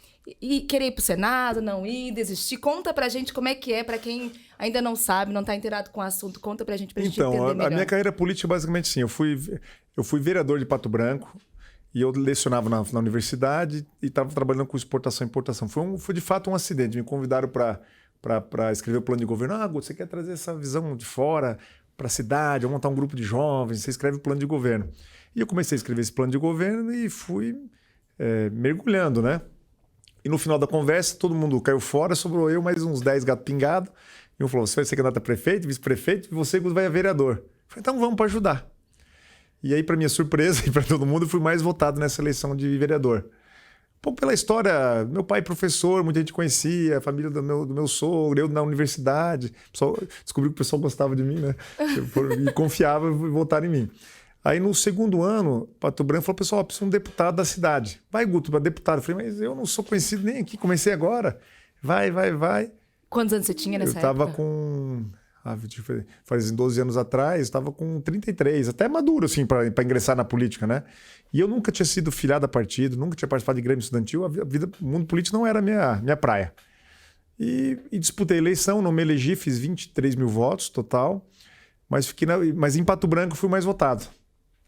querer ir pro Senado, não ir, desistir. Conta pra gente como é que é, pra quem ainda não sabe, não tá inteirado com o assunto. Conta pra gente entender melhor. Então, a minha carreira política basicamente sim. Eu fui vereador de Pato Branco e eu lecionava na universidade e estava trabalhando com exportação e importação. Foi de fato um acidente. Me convidaram para escrever o plano de governo. Você quer trazer essa visão de fora para a cidade, vamos montar um grupo de jovens, você escreve o plano de governo. E eu comecei a escrever esse plano de governo e fui mergulhando, né? E no final da conversa, todo mundo caiu fora, sobrou eu mais uns 10 gatos pingados. E um falou, você vai ser candidato a prefeito, vice-prefeito, e você vai a vereador. Eu falei, então vamos para ajudar. E aí, para minha surpresa e para todo mundo, eu fui mais votado nessa eleição de vereador. Um pouco pela história, meu pai professor, muita gente conhecia, a família do meu sogro, eu na universidade. Descobri que o pessoal gostava de mim, né? E confiava em votar em mim. Aí no segundo ano, Pato Branco falou, pessoal, precisa de um deputado da cidade. Vai, Guto, para deputado. Eu falei, mas eu não sou conhecido nem aqui, comecei agora. Vai. Quantos anos você tinha nessa época? Eu estava com... faz 12 anos atrás, estava com 33, até maduro, assim, para ingressar na política, né? E eu nunca tinha sido filiado a partido, nunca tinha participado de grêmio estudantil, o mundo político não era a minha praia. E disputei a eleição, não me elegi, fiz 23 mil votos total, mas em Pato Branco fui mais votado.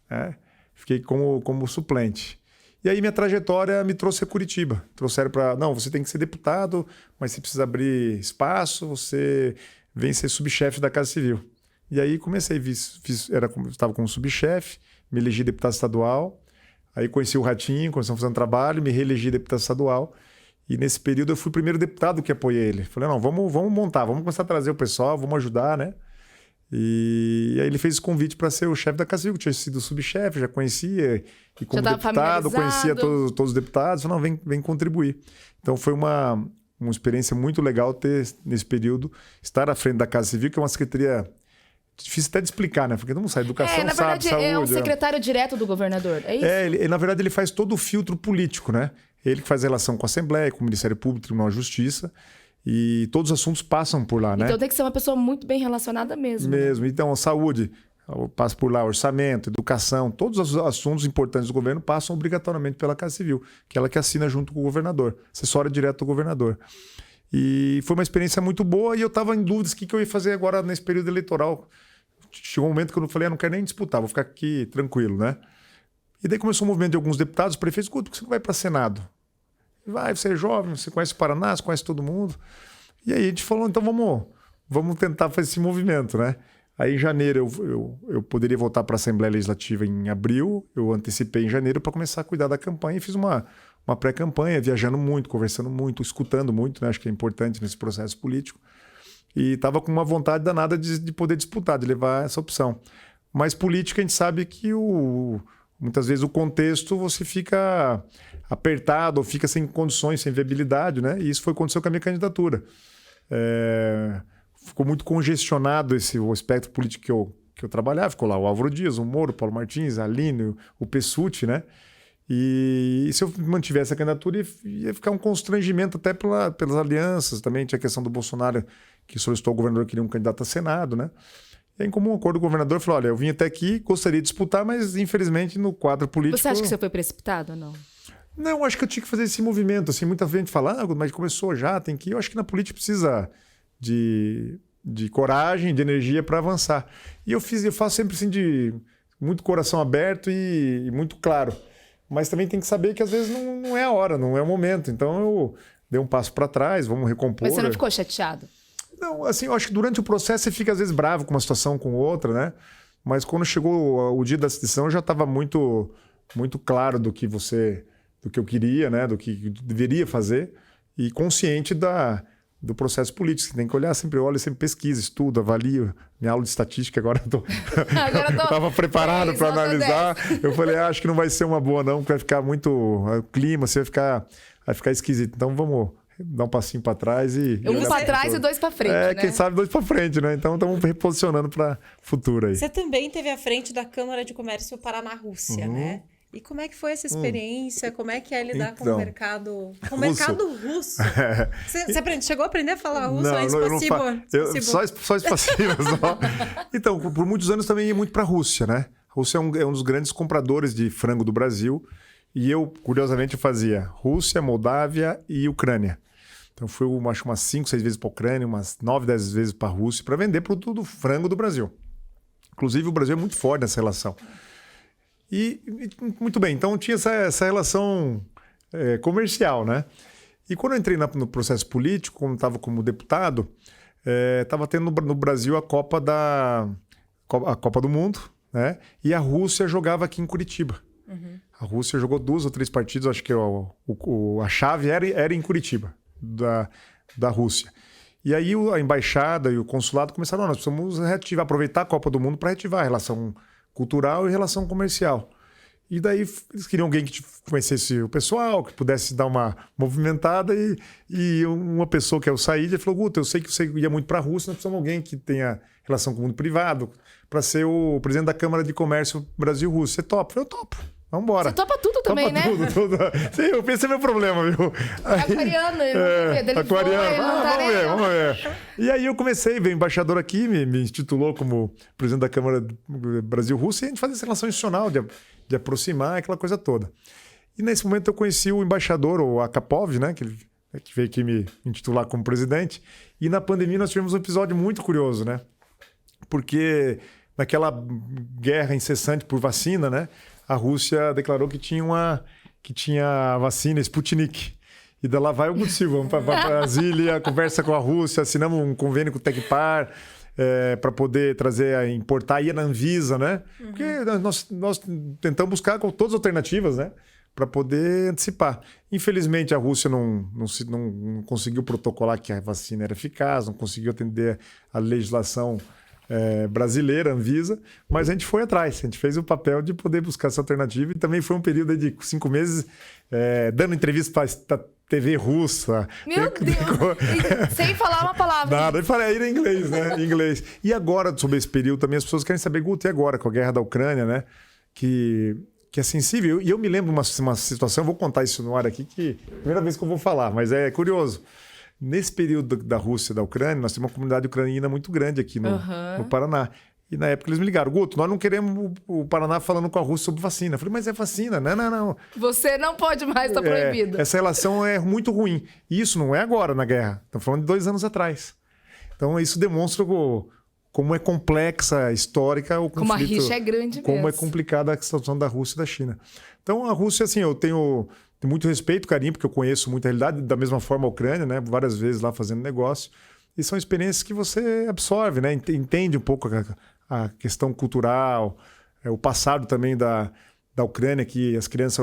Né? Fiquei como suplente. E aí minha trajetória me trouxe a Curitiba. Trouxeram para, não, você tem que ser deputado, mas você precisa abrir espaço, você vem ser subchefe da Casa Civil. E aí comecei, estava como subchefe, me elegi deputado estadual, aí conheci o Ratinho, começamos fazendo trabalho, me reelegi deputado estadual. E nesse período eu fui o primeiro deputado que apoiei ele. Falei, não, vamos montar, vamos começar a trazer o pessoal, vamos ajudar, né? E aí ele fez esse convite para ser o chefe da Casa Civil, que tinha sido subchefe, já conhecia, e como deputado conhecia todos os deputados, falou, não, vem contribuir. Então foi uma experiência muito legal ter, nesse período, estar à frente da Casa Civil, que é uma secretaria difícil até de explicar, né? Porque todo mundo sabe, educação, na verdade, saúde. É um secretário direto do governador, é isso? Ele, na verdade, ele faz todo o filtro político, né? Ele que faz relação com a Assembleia, com o Ministério Público, Tribunal de Justiça, e todos os assuntos passam por lá, né? Então tem que ser uma pessoa muito bem relacionada mesmo. Mesmo. Né? Então, a saúde passa por lá, orçamento, educação, todos os assuntos importantes do governo passam obrigatoriamente pela Casa Civil, que é ela que assina junto com o governador, assessora direto do governador. E foi uma experiência muito boa e eu estava em dúvidas o que eu ia fazer agora nesse período eleitoral. Chegou um momento que eu falei, não quero nem disputar, vou ficar aqui tranquilo, né? E daí começou um movimento de alguns deputados, prefeitos, por que você não vai para Senado? Vai, você é jovem, você conhece o Paraná, você conhece todo mundo. E aí a gente falou, então vamos tentar fazer esse movimento, né? Aí em janeiro eu poderia voltar para a Assembleia Legislativa em abril, eu antecipei em janeiro para começar a cuidar da campanha e fiz uma pré-campanha, viajando muito, conversando muito, escutando muito, né? Acho que é importante nesse processo político. E estava com uma vontade danada de poder disputar, de levar essa opção. Mas política a gente sabe que muitas vezes o contexto você fica apertado ou fica sem condições, sem viabilidade, né? E isso foi aconteceu com a minha candidatura. Ficou muito congestionado o espectro político que eu trabalhava. Ficou lá o Álvaro Dias, o Moro, o Paulo Martins, a Aline, o Pessutti, né? E se eu mantivesse a candidatura, ia ficar um constrangimento até pelas alianças. Também tinha a questão do Bolsonaro, que solicitou ao governador que queria um candidato a Senado, né? E aí, em comum acordo, o governador falou, olha, eu vim até aqui, gostaria de disputar, mas infelizmente no quadro político... Você acha que você foi precipitado ou não? Não, acho que eu tinha que fazer esse movimento. Assim, muita gente fala, mas começou já, tem que ir. Eu acho que na política precisa de coragem, de energia para avançar. E eu faço sempre assim de muito coração aberto e muito claro. Mas também tem que saber que às vezes não é a hora, não é o momento. Então eu dei um passo para trás, vamos recompor. Mas você não ficou chateado? Não, assim, eu acho que durante o processo você fica às vezes bravo com uma situação, com outra, né? Mas quando chegou o dia da decisão, eu já estava muito, muito claro do que eu queria, né? Do que eu deveria fazer e consciente do processo político. Você tem que olhar, sempre olha, sempre pesquisa, estuda, avalia. Minha aula de estatística agora eu estava preparado para analisar. Eu falei, acho que não vai ser uma boa não, porque vai ficar muito o clima, você vai ficar esquisito. Então vamos dar um passinho para trás e... Um para trás e 2 para frente, né? Quem sabe 2 para frente, né? Então estamos reposicionando para futuro aí. Você também teve à frente da Câmara de Comércio Paraná-Rússia, né? E como é que foi essa experiência? Como é que é lidar com o mercado russo? Você chegou a aprender a falar russo? Só espacivo. Então, por muitos anos também ia muito para a Rússia, né? A Rússia é um dos grandes compradores de frango do Brasil. E eu, curiosamente, fazia Rússia, Moldávia e Ucrânia. Então, fui acho umas 5, 6 vezes para a Ucrânia, umas 9, 10 vezes para a Rússia, para vender produto do frango do Brasil. Inclusive, o Brasil é muito forte nessa relação. E muito bem, então tinha essa relação comercial, né? E quando eu entrei no processo político, como estava como deputado, estava tendo no Brasil a Copa do Mundo, né? E a Rússia jogava aqui em Curitiba. A Rússia jogou 2 ou 3 partidos, acho que a chave era em Curitiba, da Rússia. E aí a embaixada e o consulado começaram, nós precisamos aproveitar a Copa do Mundo para reativar a relação cultural e relação comercial. E daí eles queriam alguém que conhecesse o pessoal, que pudesse dar uma movimentada e uma pessoa que é o Said falou, Guto, eu sei que você ia muito para a Rússia, nós precisamos de alguém que tenha relação com o mundo privado para ser o presidente da Câmara de Comércio Brasil-Rússia. Você topa? Eu topo. Vamos embora. Você topa tudo também, né? Tudo. Sim, eu pensei meu problema, viu? Aquariano, vamos ver. E aí eu comecei, veio o embaixador aqui, me intitulou como presidente da Câmara Brasil-Rússia, e a gente fazia essa relação institucional de aproximar, aquela coisa toda. E nesse momento eu conheci o embaixador, o Akapov, né? Que veio aqui me intitular como presidente. E na pandemia nós tivemos um episódio muito curioso, né? Porque naquela guerra incessante por vacina, né? A Rússia declarou que tinha a vacina Sputnik. E daí lá vai o Guto Silva, vamos para Brasília, conversa com a Rússia, assinamos um convênio com o Tecpar para poder importar, ia na Anvisa, né? Porque nós tentamos buscar com todas as alternativas, né? Para poder antecipar. Infelizmente, a Rússia não conseguiu protocolar que a vacina era eficaz, não conseguiu atender a legislação brasileira, Anvisa, mas a gente foi atrás, a gente fez o papel de poder buscar essa alternativa e também foi um período de 5 meses dando entrevista para a TV russa. Meu Deus! Sem falar uma palavra. Nada, eu falei em inglês, né? Em inglês. E agora, sobre esse período, também as pessoas querem saber, Guto, e agora, com a guerra da Ucrânia, né? Que é sensível. E eu me lembro de uma situação, eu vou contar isso no ar aqui, que é a primeira vez que eu vou falar, mas é curioso. Nesse período da Rússia e da Ucrânia, nós temos uma comunidade ucraniana muito grande aqui no Paraná. E na época eles me ligaram, Guto, nós não queremos o Paraná falando com a Rússia sobre vacina. Eu falei, mas é vacina. Não. Você não pode mais, está proibido. Essa relação é muito ruim. E isso não é agora na guerra. Estamos falando de 2 anos atrás. Então isso demonstra como é complexa a histórica o conflito. Como a rixa é grande como mesmo. É complicada a situação da Rússia e da China. Então a Rússia, assim, eu tenho muito respeito, carinho, porque eu conheço muita realidade, da mesma forma a Ucrânia, né? Várias vezes lá fazendo negócio. E são experiências que você absorve, né? Entende um pouco a questão cultural, o passado também da Ucrânia, que as crianças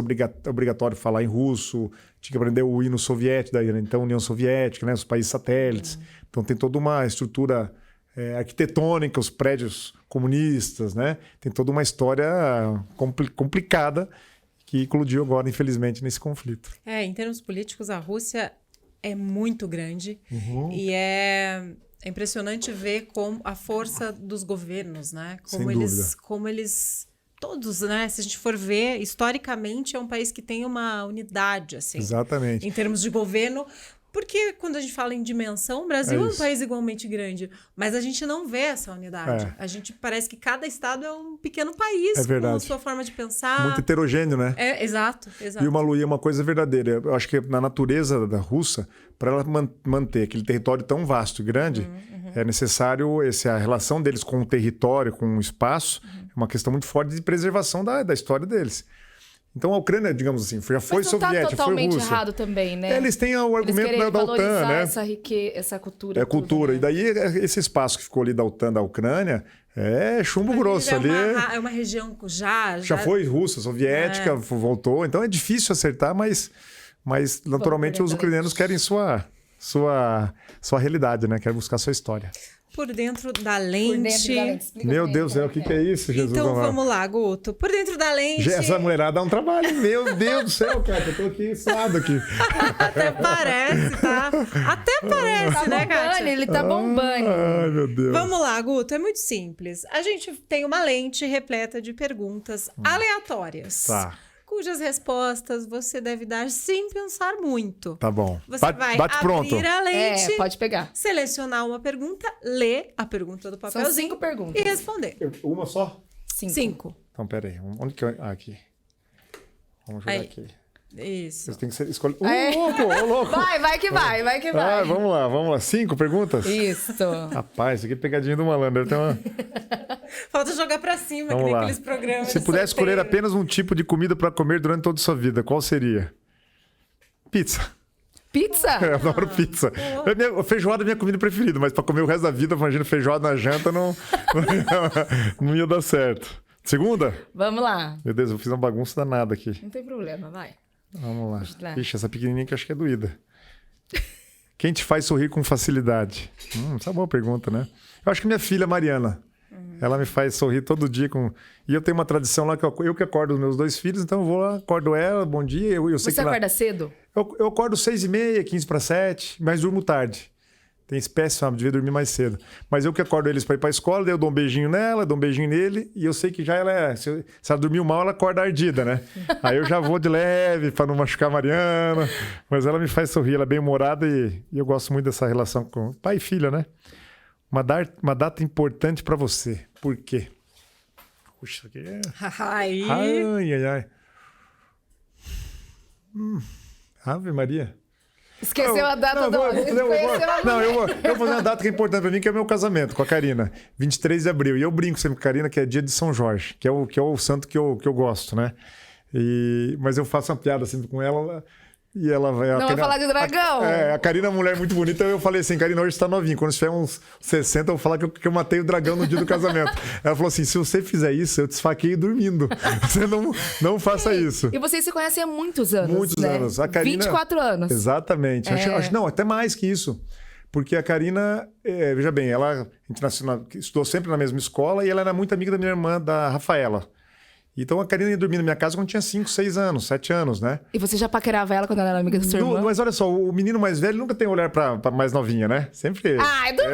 obrigatório falar em russo, tinha que aprender o hino soviético, da então União Soviética, né? Os países satélites. Então tem toda uma estrutura arquitetônica, os prédios comunistas, né? Tem toda uma história complicada que eclodiu agora, infelizmente, nesse conflito. Em termos políticos, a Rússia é muito grande e é impressionante ver como a força dos governos, né? Como eles todos, né? Se a gente for ver, historicamente é um país que tem uma unidade, assim. Exatamente. Em termos de governo. Porque quando a gente fala em dimensão, o Brasil é um país igualmente grande, mas a gente não vê essa unidade. A gente parece que cada estado é um pequeno país com a sua forma de pensar. Muito heterogêneo, né? Exato. E uma Luí é uma coisa verdadeira. Eu acho que na natureza da Rússia, para ela manter aquele território tão vasto e grande, é necessário a relação deles com o território, com o espaço, é uma questão muito forte de preservação da história deles. Então a Ucrânia, digamos assim, já foi Mas não soviética, tá totalmente foi Rússia. errado também, né? Eles têm o Eles argumento querem da OTAN, valorizar né? essa cultura. É cultura. Tudo, né? E daí esse espaço que ficou ali da OTAN, da Ucrânia, é chumbo grosso. Ali É uma região já foi Rússia, soviética, voltou. Então é difícil acertar, mas naturalmente os ucranianos querem sua realidade, né? Querem buscar sua história. Por dentro da Por lente. dentro da lente. Explica Meu pra Deus do ele céu, o que é isso, Jesus? Então amado? vamos lá, Guto. Por dentro da lente. Essa mulherada dá um trabalho. Meu Deus do céu, cara. Eu tô aqui suado aqui. Até parece, tá? Até parece, Tá né, bombando, Kátia? ele tá bombando. Ai, meu Deus. Vamos lá, Guto. É muito simples. A gente tem uma lente repleta de perguntas aleatórias. Tá. Cujas respostas você deve dar sem pensar muito. Tá bom. Você Bate vai bate abrir pronto. a lente, Pode pegar. selecionar uma pergunta, ler a pergunta do São papelzinho 5 perguntas. e responder. Uma só? 5. Então, pera aí. Onde que eu... Ah, aqui. Vamos jogar Aí. aqui. Isso. Vocês têm que escolher... É. louco! Vai que vai que vai. Ah, vamos lá. 5 perguntas? Isso. Rapaz, isso aqui é pegadinha do malandro. Deve ter uma... Falta jogar pra cima, Vamos que nem lá. aqueles programas. Se de pudesse escolher sorteio. apenas um tipo de comida para comer durante toda a sua vida, qual seria? Pizza. Pizza? Eu adoro pizza. Feijoada é minha comida preferida, mas para comer o resto da vida, imagina feijoada na janta, não ia dar certo. Segunda? Vamos lá. Meu Deus, eu fiz uma bagunça danada aqui. Não tem problema, vai. Vamos lá. Vamos lá. Ixi, essa pequenininha que eu acho que é doída. Quem te faz sorrir com facilidade? Essa é uma boa pergunta, né? Eu acho que minha filha, Mariana. Ela me faz sorrir todo dia. E eu tenho uma tradição lá que eu que acordo os meus 2 filhos, então eu vou lá, acordo ela, bom dia. Eu sei Você que acorda cedo? Eu acordo 6h30, 15 para 7, mas durmo tarde. Tem espécie, sabe? Devia dormir mais cedo. Mas eu que acordo eles para ir para a escola, daí eu dou um beijinho nela, dou um beijinho nele, e eu sei que já se ela dormiu mal, ela acorda ardida, né? Aí eu já vou de leve para não machucar a Mariana. Mas ela me faz sorrir, ela é bem humorada e eu gosto muito dessa relação com pai e filha, né? Uma data importante para você. Por quê? Puxa, isso aqui é... Ai. Ai. Ave Maria. Esqueceu a data do... Eu vou fazer uma data que é importante pra mim, que é o meu casamento com a Karina. 23 de abril. E eu brinco sempre com a Karina, que é dia de São Jorge, que é o santo que eu gosto, né? Mas eu faço uma piada sempre com ela... E ela vai... Não vai falar de dragão. A Karina é uma mulher muito bonita. Eu falei assim, Karina, hoje você tá novinha. Quando tiver uns 60, eu vou falar que eu matei o dragão no dia do casamento. Ela falou assim, se você fizer isso, eu te esfaqueio dormindo. Você não faça isso. E vocês se conhecem há muitos anos, Muitos né? anos. A Karina... 24 anos. Exatamente. Acho, não, até mais que isso. Porque a Karina, veja bem, ela estudou sempre na mesma escola e ela era muito amiga da minha irmã, da Rafaela. Então a Karina ia dormir na minha casa quando tinha 5, 6 anos, 7 anos, né? E você já paquerava ela quando ela era amiga do seu irmão? Mas olha só, o menino mais velho nunca tem olhar pra mais novinha, né? Sempre. Ai, duvido!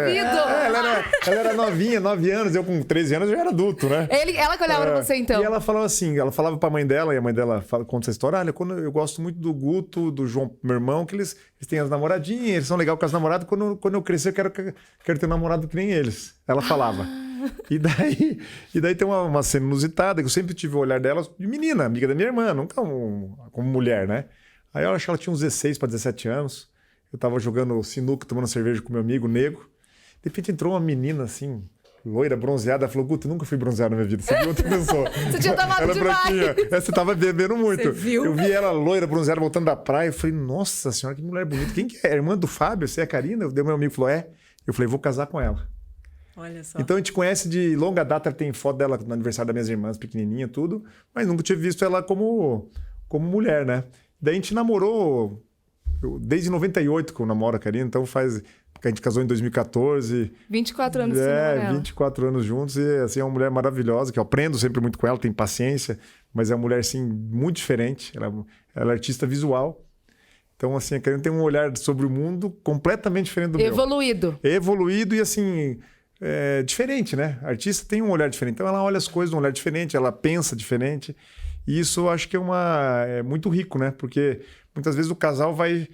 Ela era novinha, 9 anos, eu com 13 anos eu já era adulto, né? Ela que olhava pra você, então. E ela falava assim, ela falava pra mãe dela, e a mãe dela conta essa história, olha, quando eu gosto muito do Guto, do João, meu irmão, que eles têm as namoradinhas, eles são legais com as namoradas, quando eu crescer eu quero ter um namorado que nem eles. Ela falava. E daí tem uma cena inusitada, que eu sempre tive o olhar dela de menina, amiga da minha irmã, nunca como mulher, né? Aí eu acho que ela tinha uns 16 para 17 anos. Eu tava jogando sinuca, tomando cerveja com meu amigo, Nego. De repente entrou uma menina assim, loira, bronzeada. Ela falou, Guto, nunca fui bronzeada na minha vida. Você viu outra pessoa? Você tinha tomado Era demais. branquinha. Você tava bebendo muito. Você viu? Eu vi ela loira, bronzeada, voltando da praia. Eu falei, nossa senhora, que mulher bonita. Quem que é? A irmã do Fábio? Você é a Karina? Daí meu amigo falou, é. Eu falei, vou casar com ela. Olha só. Então a gente conhece de longa data, tem foto dela no aniversário das minhas irmãs, pequenininha, tudo, mas nunca tinha visto ela como mulher, né? Daí a gente namorou desde 98 que eu namoro a Karina, então porque a gente casou em 2014. 24 anos de namorado. 24 anos juntos e assim, é uma mulher maravilhosa, que eu aprendo sempre muito com ela, tem paciência, mas é uma mulher assim, muito diferente, ela é artista visual. Então, assim, a Karina tem um olhar sobre o mundo completamente diferente do meu. Evoluído e, assim, diferente, né? A artista tem um olhar diferente. Então, ela olha as coisas de um olhar diferente, ela pensa diferente. E isso eu acho que é muito rico, né? Porque muitas vezes o casal vai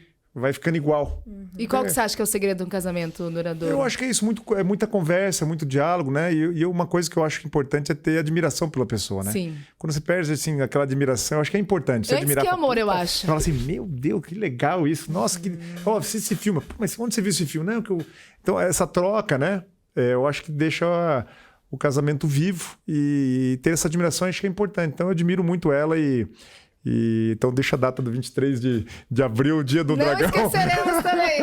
ficando igual. E qual que você acha que é o segredo de um casamento duradouro? Eu acho que é isso, é muita conversa, muito diálogo, né? E uma coisa que eu acho importante é ter admiração pela pessoa, né? Sim. Quando você perde, assim, aquela admiração, eu acho que é importante. Você Antes admirar que amor, eu acho. Você fala assim, meu Deus, que legal isso. Nossa, que... Ó, você se filma. Pô, mas onde você viu esse filme? Não, Então, essa troca, né? Eu acho que deixa o casamento vivo e ter essa admiração acho que é importante. Então, eu admiro muito ela e E, então deixa a data do 23 de abril, o dia do dragão. Não esqueceremos também.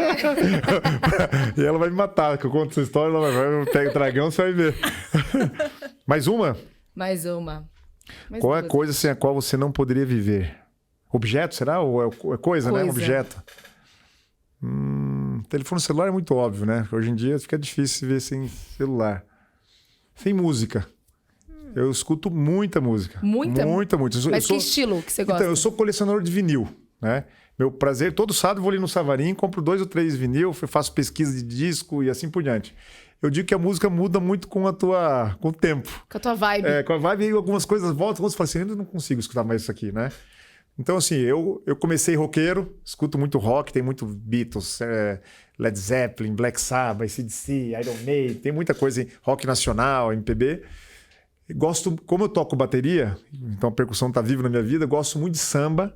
E ela vai me matar, que eu conto essa história, ela vai pegar o dragão, você vai ver. Mais uma? Mais uma. Mais Qual é a duas. coisa sem a qual você não poderia viver? Objeto, será? Ou é coisa, né? Objeto. Telefone celular é muito óbvio, né? Hoje em dia fica difícil ver sem celular. Sem música. Eu escuto muita música. Muita? Muita. Mas que estilo que você gosta? Então, eu sou colecionador de vinil, né? Meu prazer, todo sábado eu vou ali no Savarim, compro 2 ou 3 vinil, faço pesquisa de disco e assim por diante. Eu digo que a música muda muito com o tempo. Com a tua vibe. Com a vibe, algumas coisas voltam, outras falam assim, eu não consigo escutar mais isso aqui, né? Então, assim, eu comecei roqueiro, escuto muito rock, tem muito Beatles, Led Zeppelin, Black Sabbath, AC/DC, Iron Maiden, tem muita coisa, rock nacional, MPB. Gosto, como eu toco bateria, então a percussão tá viva na minha vida, gosto muito de samba,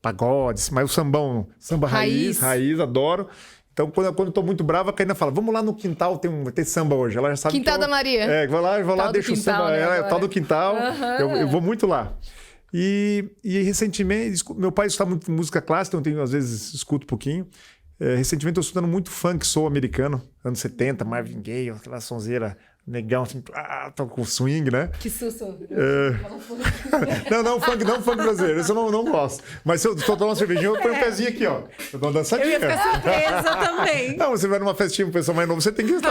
pagodes, mas o samba raiz, adoro. Então, quando eu tô muito brava, a Karina fala, vamos lá no quintal, tem samba hoje. Ela já sabe Quintal da Maria. Vou lá, deixa o samba, né, tal do quintal, eu vou muito lá. E recentemente, meu pai escuta muito música clássica, então às vezes escuto um pouquinho. Recentemente eu estou estudando muito funk soul americano, anos 70, Marvin Gaye, aquela sonzeira negão, assim, tá com swing, né? Que susto. Não, funk brasileiro, isso eu não gosto. Mas se eu tô tomando uma cervejinha, eu ponho um pezinho aqui, ó. Eu dou uma dançadinha. Eu ia ficar surpresa também. Não, você vai numa festinha com um pessoal mais novo, você tem que estar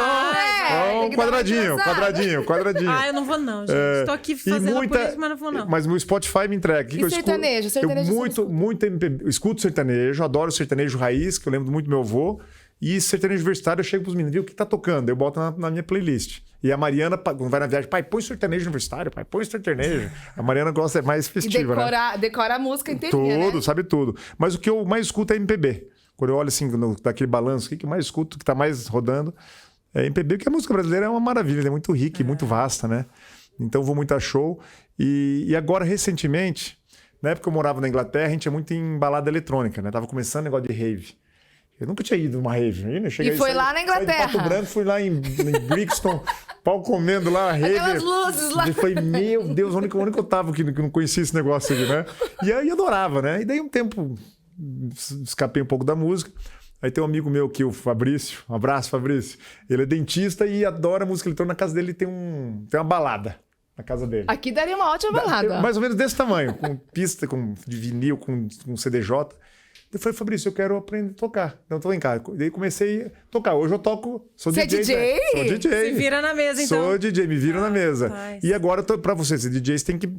tem que dar uma quadradinho. Ah, eu não vou não, gente. Estou aqui fazendo a política, mas não vou não. Mas o Spotify me entrega. E sertanejo? Sertanejo eu muito MPB. Eu escuto sertanejo, adoro sertanejo raiz, que eu lembro muito do meu avô. E sertanejo universitário, eu chego pros meninos, viu o que tá tocando? Eu boto na minha playlist. E a Mariana, quando vai na viagem, pai, põe sertanejo universitário, pai, põe sertanejo. A Mariana gosta, é mais festiva, né? Decora a música inteirinha, tudo, né? sabe tudo. Mas o que eu mais escuto é MPB. Quando eu olho assim, daquele balanço, o que eu mais escuto, que tá mais rodando, é MPB, porque a música brasileira é uma maravilha, é muito rica e muito vasta, né? Então eu vou muito a show. E agora, recentemente, na época que eu morava na Inglaterra, a gente ia muito em balada eletrônica, né? Tava começando o negócio de rave. Eu nunca tinha ido numa rave. E foi lá na Inglaterra. Saí de Pato Branco, fui lá em Brixton, pau comendo lá, rave. Aquelas luzes lá. E foi, meu Deus, onde que eu tava que não conhecia esse negócio aqui, né? E aí adorava, né? E daí um tempo escapei um pouco da música. Aí tem um amigo meu aqui, o Fabrício. Um abraço, Fabrício. Ele é dentista e adora música eletrônica. Na casa dele tem uma balada. Na casa dele. Aqui daria uma ótima balada. Mais ou menos desse tamanho, com pista, de vinil, com CDJ. Eu falei, Fabrício, eu quero aprender a tocar. Então, tô em casa. Daí comecei a tocar. Hoje eu toco, sou Você DJ. é DJ? Sou DJ. Se vira na mesa, então. Sou DJ, me viro na mesa. Rapaz. E agora, pra você ser DJ, você tem que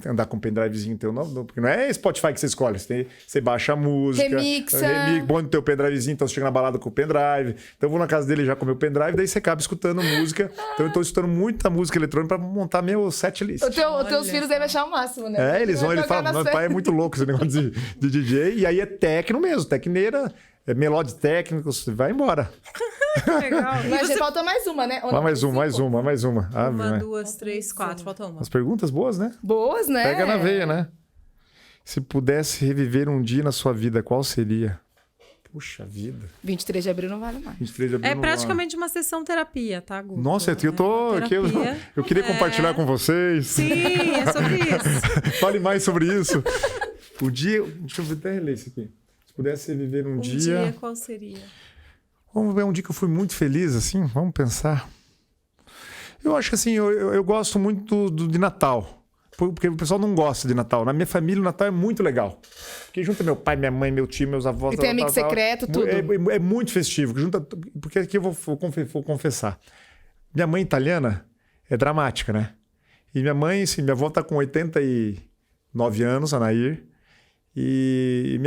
andar com um pendrivezinho teu, porque não é Spotify que você escolhe. Você baixa a música. Remixa. Põe no teu pendrivezinho, então você chega na balada com o pendrive. Então eu vou na casa dele já com o meu pendrive, daí você acaba escutando música. Então eu tô escutando muita música eletrônica pra montar meu setlist. Os teus filhos devem achar o máximo, né? Eles falam, meu pai é muito louco esse negócio de DJ. E aí é techno mesmo, tecneira, é melódia técnica, você vai embora. Legal. Mas falta mais uma, né? Ou não? Mais uma. Ah, Uma, 2, 3, 4. Falta uma. as perguntas boas, né? Boas, né? Pega na veia, né? Se pudesse reviver um dia na sua vida, qual seria? Puxa vida. 23 de abril não vale mais. 23 de abril É não praticamente uma sessão terapia, tá, Guto? Nossa, eu tô aqui, eu queria compartilhar com vocês. Sim, é sobre isso. Fale mais sobre isso. O dia, deixa eu até reler isso aqui. Se pudesse viver um dia, qual seria? vamos ver um dia que eu fui muito feliz, assim, vamos pensar. Eu acho que assim, eu gosto muito de Natal. Porque o pessoal não gosta de Natal. Na minha família, o Natal é muito legal. Porque junta meu pai, minha mãe, meu tio, meus avós... E tem amigo secreto, tudo. É muito festivo. Porque aqui eu vou confessar. Minha mãe italiana é dramática, né? E minha mãe, assim, minha avó tá com 89 anos, a Nair. E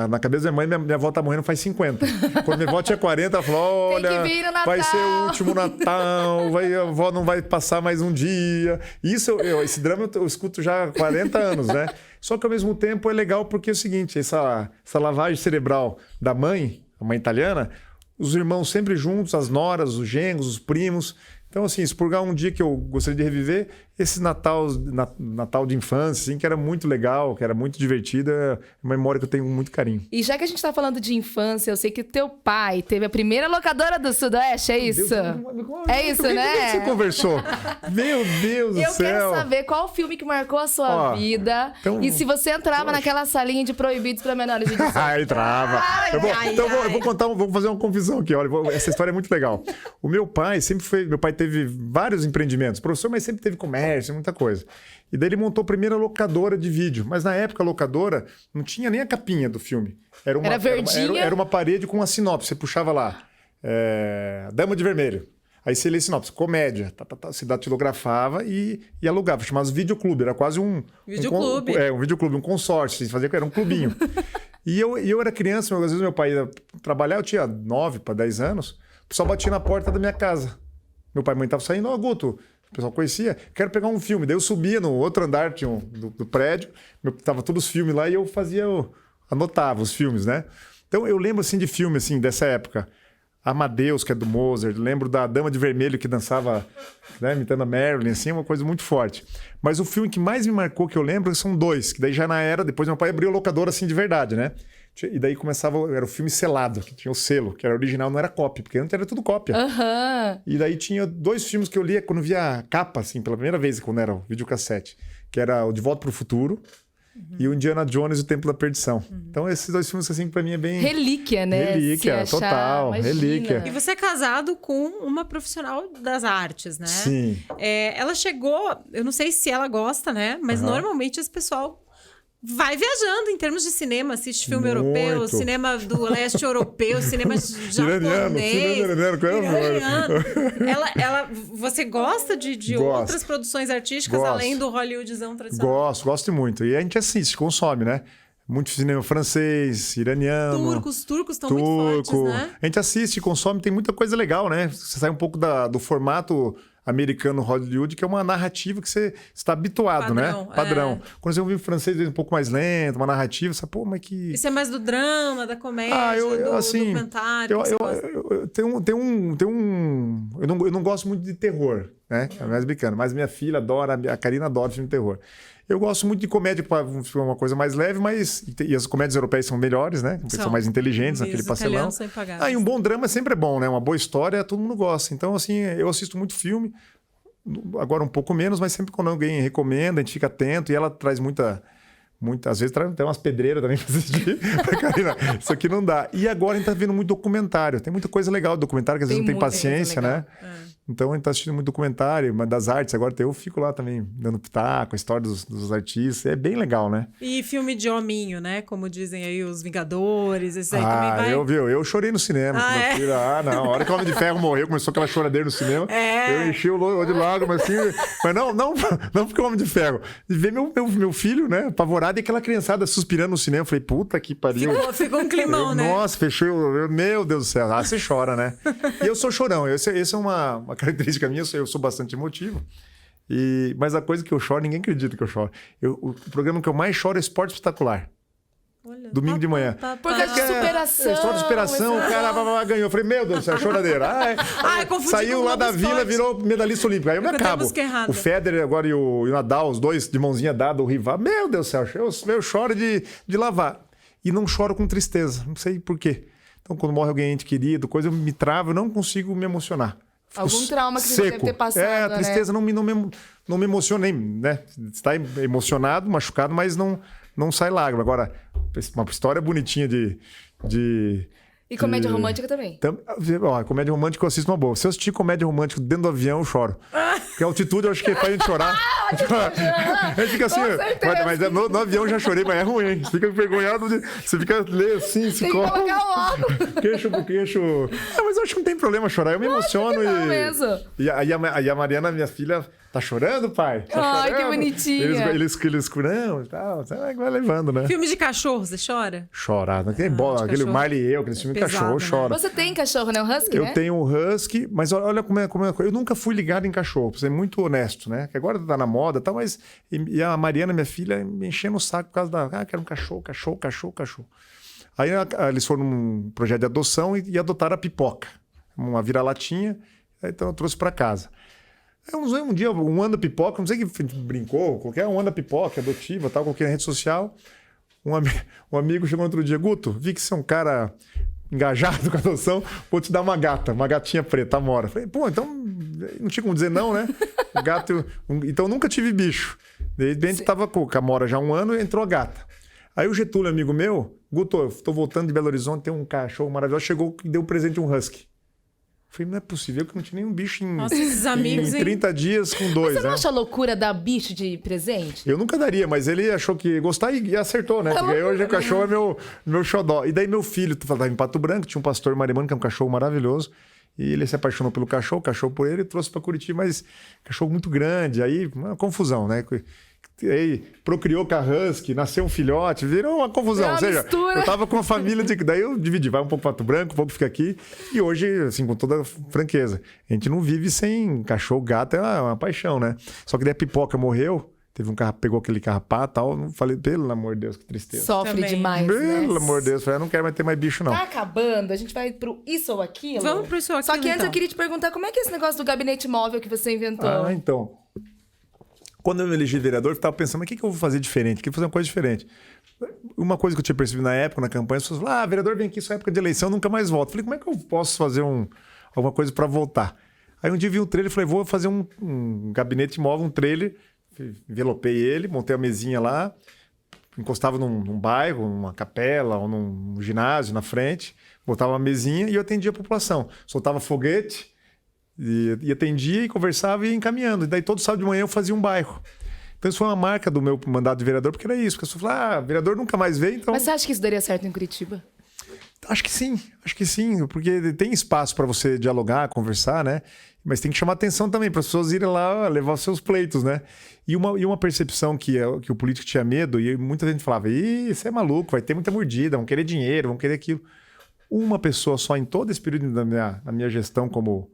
na cabeça da minha mãe, minha avó tá morrendo faz 50. Quando minha avó tinha 40, ela falou, olha, Tem que vir no Natal. vai ser o último Natal, a avó não vai passar mais um dia. Isso, esse drama eu escuto já há 40 anos, né? Só que ao mesmo tempo é legal porque é o seguinte, essa lavagem cerebral da mãe, a mãe italiana, os irmãos sempre juntos, as noras, os genros, os primos, Então, assim, expurgar um dia que eu gostaria de reviver, esse Natal de infância, assim, que era muito legal, que era muito divertido, é uma memória que eu tenho com muito carinho. E já que a gente tá falando de infância, eu sei que teu pai teve a primeira locadora do Sudoeste, é isso? É isso, né? O que você conversou? Meu Deus do céu! Eu quero saber qual filme que marcou a sua vida. Então, e se você entrava naquela salinha de proibidos para menores de 18. Entrava. Eu vou contar, vou fazer uma confissão aqui. Olha, essa história é muito legal. O meu pai meu pai teve vários empreendimentos, professor, mas sempre teve comércio, muita coisa. E daí ele montou a primeira locadora de vídeo. Mas na época a locadora não tinha nem a capinha do filme. Era verdinha? Era uma parede com uma sinopse. Você puxava lá, Dama de Vermelho. Aí você lê sinopse, comédia, você datilografava e alugava. Chamava videoclube, era quase um... Videoclube. Um videoclube, um consórcio. Você fazia, era um clubinho. E eu era criança, às vezes meu pai ia trabalhar, eu tinha 9 para 10 anos, o pessoal batia na porta da minha casa. Meu pai e mãe estavam saindo, Guto, o pessoal conhecia, quero pegar um filme. Daí eu subia no outro andar do prédio, tava todos os filmes lá e eu anotava os filmes, né? Então eu lembro assim de filme assim, dessa época. Amadeus, que é do Mozart, lembro da Dama de Vermelho que dançava, né, imitando a Marilyn, assim, uma coisa muito forte. Mas o filme que mais me marcou, que eu lembro, são 2, que daí já na era, depois meu pai abriu a locadora assim de verdade, né? E daí era o filme selado, que tinha o selo, que era original, não era cópia, porque antes era tudo cópia. E daí tinha 2 filmes que eu lia quando via a capa, assim, pela primeira vez, quando era o videocassete, que era o De Volta para o Futuro, e o Indiana Jones e o Templo da Perdição. Então esses 2 filmes, assim, pra mim é bem... Relíquia, né? Relíquia, total. Imagina. Relíquia. E você é casado com uma profissional das artes, né? Sim. Ela chegou... Eu não sei se ela gosta, né? Mas normalmente esse pessoal... vai viajando em termos de cinema, assiste filme europeu, cinema do leste europeu, cinema japonês. Iraniano. Você gosta de outras produções artísticas além do Hollywoodzão tradicional? Gosto muito. E a gente assiste, consome, né? Muito cinema francês, iraniano. Turcos estão muito fortes, né? A gente assiste, consome, tem muita coisa legal, né? Você sai um pouco do formato americano Hollywood, que é uma narrativa que você está habituado, né? Padrão. Quando você ouve um francês um pouco mais lento, uma narrativa, você fala, mas que... Isso é mais do drama, da comédia, do documentário? Eu não gosto muito de terror, né? Mais brincando, mas minha filha adora, a Karina adora filme de terror. Eu gosto muito de comédia, uma coisa mais leve, e as comédias europeias são melhores, né? São mais inteligentes, naquele pastelão. E um bom drama sempre é bom, né? Uma boa história, todo mundo gosta. Então, assim, eu assisto muito filme, agora um pouco menos, mas sempre quando alguém recomenda, a gente fica atento, e ela traz às vezes traz até umas pedreiras também pra assistir. Karina, isso aqui não dá. E agora a gente tá vendo muito documentário. Tem muita coisa legal de documentário, que às vezes não tem paciência, né? Então a gente tá assistindo muito documentário, mas das artes. Agora eu fico lá também, dando pitaco, a história dos artistas. É bem legal, né? E filme de hominho, né? Como dizem aí os Vingadores, esse aí também vai... Eu chorei no cinema. Filho. Não, a hora que o Homem de Ferro morreu, começou aquela choradeira no cinema. Eu enchi o olho de lágrimas, assim. Mas não porque o Homem de Ferro. E ver meu filho, né, apavorado, e aquela criançada suspirando no cinema. Eu falei, puta que pariu. Ficou um climão, né? Nossa, fechou. Meu Deus do céu. Você chora, né? E eu sou chorão. Esse é uma característica minha, eu sou bastante emotivo. Mas a coisa que eu choro, ninguém acredita que eu choro. O programa que eu mais choro é Esporte Espetacular. Olha, domingo de manhã. Por causa de superação. História de superação, o cara ganhou. Eu falei, meu Deus do céu, choradeira. Saiu lá da vila, virou medalhista olímpico. Aí eu me acabo. O Federer agora e o Nadal, os dois de mãozinha dada, o rival. Meu Deus do céu, eu choro de lavar. E não choro com tristeza. Não sei por quê. Então, quando morre alguém ente querido, coisa, eu me travo, eu não consigo me emocionar. Algum trauma que você deve ter passado, a tristeza, né? não me emociona nem, né? Está emocionado, machucado, mas não sai lágrima. Agora, uma história bonitinha E comédia romântica também? Comédia romântica eu assisto uma boa. Se eu assistir comédia romântica dentro do avião, eu choro. Porque a altitude eu acho que faz a gente chorar. A gente fica assim, mas no avião eu já chorei, mas é ruim. Você fica envergonhado, você fica assim, se corre. Tem que colocar o óculos. Queixo por queixo. Mas eu acho que não tem problema chorar, eu me emociono. E a Mariana, minha filha, tá chorando, pai? Ai, que bonitinha. Eles não e tal. Vai levando, né? Filme de cachorro, você chora? Chorar. Não tem bola. Aquele Marley e eu, aquele filme de cachorro, eu choro. Você tem cachorro, né? Um husky, né? Eu tenho um husky, mas olha como é. Eu nunca fui ligado em cachorro, pra ser muito honesto, né? Que agora tá na moda e tal, mas... E a Mariana, minha filha, me enchendo o saco por causa quero um cachorro. Aí eles foram num projeto de adoção e adotaram a Pipoca. Uma vira-latinha. Então eu trouxe para casa. Um dia, um ano da pipoca, não sei que brincou, qualquer um ano da pipoca, adotiva, tal, coloquei na rede social. Um amigo chegou outro dia, Guto, vi que você é um cara engajado com a adoção, vou te dar uma gata, uma gatinha preta, Amora. Falei, pô, então não tinha como dizer não, né? O gato, então nunca tive bicho. De repente tava com a Amora já há um ano e entrou a gata. Aí o Getúlio, amigo meu, Guto, eu tô voltando de Belo Horizonte, tem um cachorro maravilhoso, chegou e deu um presente de um husky. Falei, não é possível que eu não tinha nenhum bicho Nossa, esses amigos, em 30 dias com 2, Você não né? acha loucura dar bicho de presente? Eu nunca daria, mas ele achou que ia gostar e acertou, né? Porque hoje o cachorro é meu xodó. E daí meu filho estava em Pato Branco, tinha um pastor marimano, que é um cachorro maravilhoso. E ele se apaixonou pelo cachorro, o cachorro por ele, e trouxe para Curitiba, mas cachorro muito grande, aí uma confusão, né? Aí procriou com a husky, nasceu um filhote, virou uma confusão. Ou seja, mistura. eu tava com a família, daí eu dividi, vai um pouco Pato Branco, um pouco fica aqui. E hoje, assim, com toda franqueza, a gente não vive sem cachorro, gato, é uma paixão, né? Só que daí a pipoca morreu, teve um carro, pegou aquele carrapato e tal, não falei, pelo amor de Deus, que tristeza. Sofre Também. demais, né? Pelo amor de Deus, eu não quero mais ter mais bicho, não. Tá acabando, a gente vai pro isso ou aquilo? Vamos pro isso ou Só aquilo, que antes então. eu queria te perguntar, como é que é esse negócio do gabinete móvel que você inventou? Então. Quando eu me elegi vereador, eu estava pensando, mas o que eu vou fazer diferente? Eu queria fazer uma coisa diferente. Uma coisa que eu tinha percebido na época, na campanha, as pessoas falaram, vereador vem aqui, só é época de eleição, nunca mais volta. Eu falei, como é que eu posso fazer alguma coisa para voltar? Aí um dia vi um trailer e falei, vou fazer um gabinete móvel, um trailer, envelopei ele, montei a mesinha lá, encostava num bairro, numa capela ou num ginásio na frente, botava uma mesinha e eu atendia a população. Soltava foguete, e atendia e conversava e ia encaminhando. E daí todo sábado de manhã eu fazia um bairro. Então isso foi uma marca do meu mandato de vereador, porque era isso. Porque as pessoas falavam, vereador nunca mais veio, então... Mas você acha que isso daria certo em Curitiba? Acho que sim, porque tem espaço para você dialogar, conversar, né? Mas tem que chamar atenção também, para as pessoas irem lá levar os seus pleitos, né? E uma percepção que o político tinha medo, e muita gente falava, ih, você é maluco, vai ter muita mordida, vão querer dinheiro, vão querer aquilo. Uma pessoa só em todo esse período da minha gestão como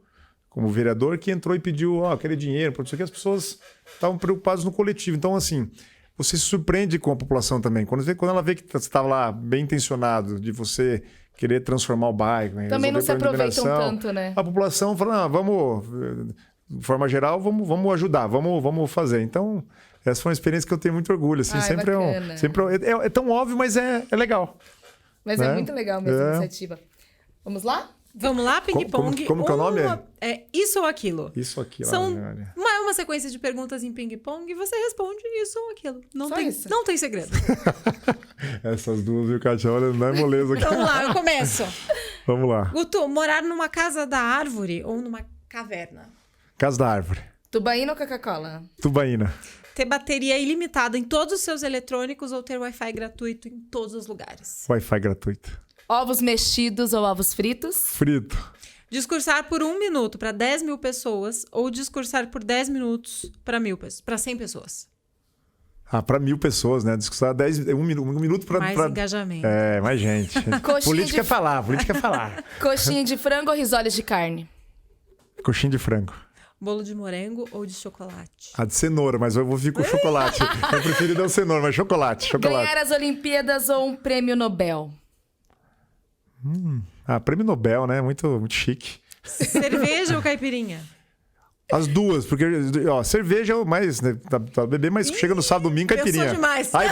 vereador que entrou e pediu, querer dinheiro, por isso que as pessoas estavam preocupadas no coletivo. Então, assim, você se surpreende com a população também. Quando ela vê que você estava lá bem intencionado de você querer transformar o bairro, Também não se aproveitam iluminação, tanto, né? A população fala, vamos, de forma geral, vamos ajudar, vamos fazer. Então, essa foi uma experiência que eu tenho muito orgulho. Assim, sempre é tão óbvio, mas é legal. Mas né? é muito legal mesmo a iniciativa. Vamos lá? Vamos lá, ping-pong. Como que é o nome? É isso ou aquilo. Isso aqui. São olha. uma sequência de perguntas em ping-pong e você responde isso ou aquilo. Não tem segredo. Essas duas, viu, Kátia? Olha, não é moleza aqui. Vamos lá, eu começo. Vamos lá. Guto, morar numa casa da árvore ou numa caverna? Casa da árvore. Tubaína ou Coca-Cola? Tubaína. Ter bateria ilimitada em todos os seus eletrônicos ou ter Wi-Fi gratuito em todos os lugares? Wi-Fi gratuito. Ovos mexidos ou ovos fritos? Frito. Discursar por 1 minuto para 10 mil pessoas ou discursar por 10 minutos para 100 pessoas? Para 1.000 pessoas, né? Discussar 1 minuto para... Mais engajamento. Mais gente. Política é falar. Coxinha de frango ou risoles de carne? Coxinha de frango. Bolo de morango ou de chocolate? A de cenoura, mas eu vou vir com chocolate. Eu prefiro dar o cenoura, mas chocolate. Ganhar as Olimpíadas ou um prêmio Nobel? Prêmio Nobel, né? Muito chique. Cerveja ou caipirinha? As duas, porque cerveja é o mais, né? Tá beber, mas chega no sábado, domingo, caipirinha. Pensou demais. Aí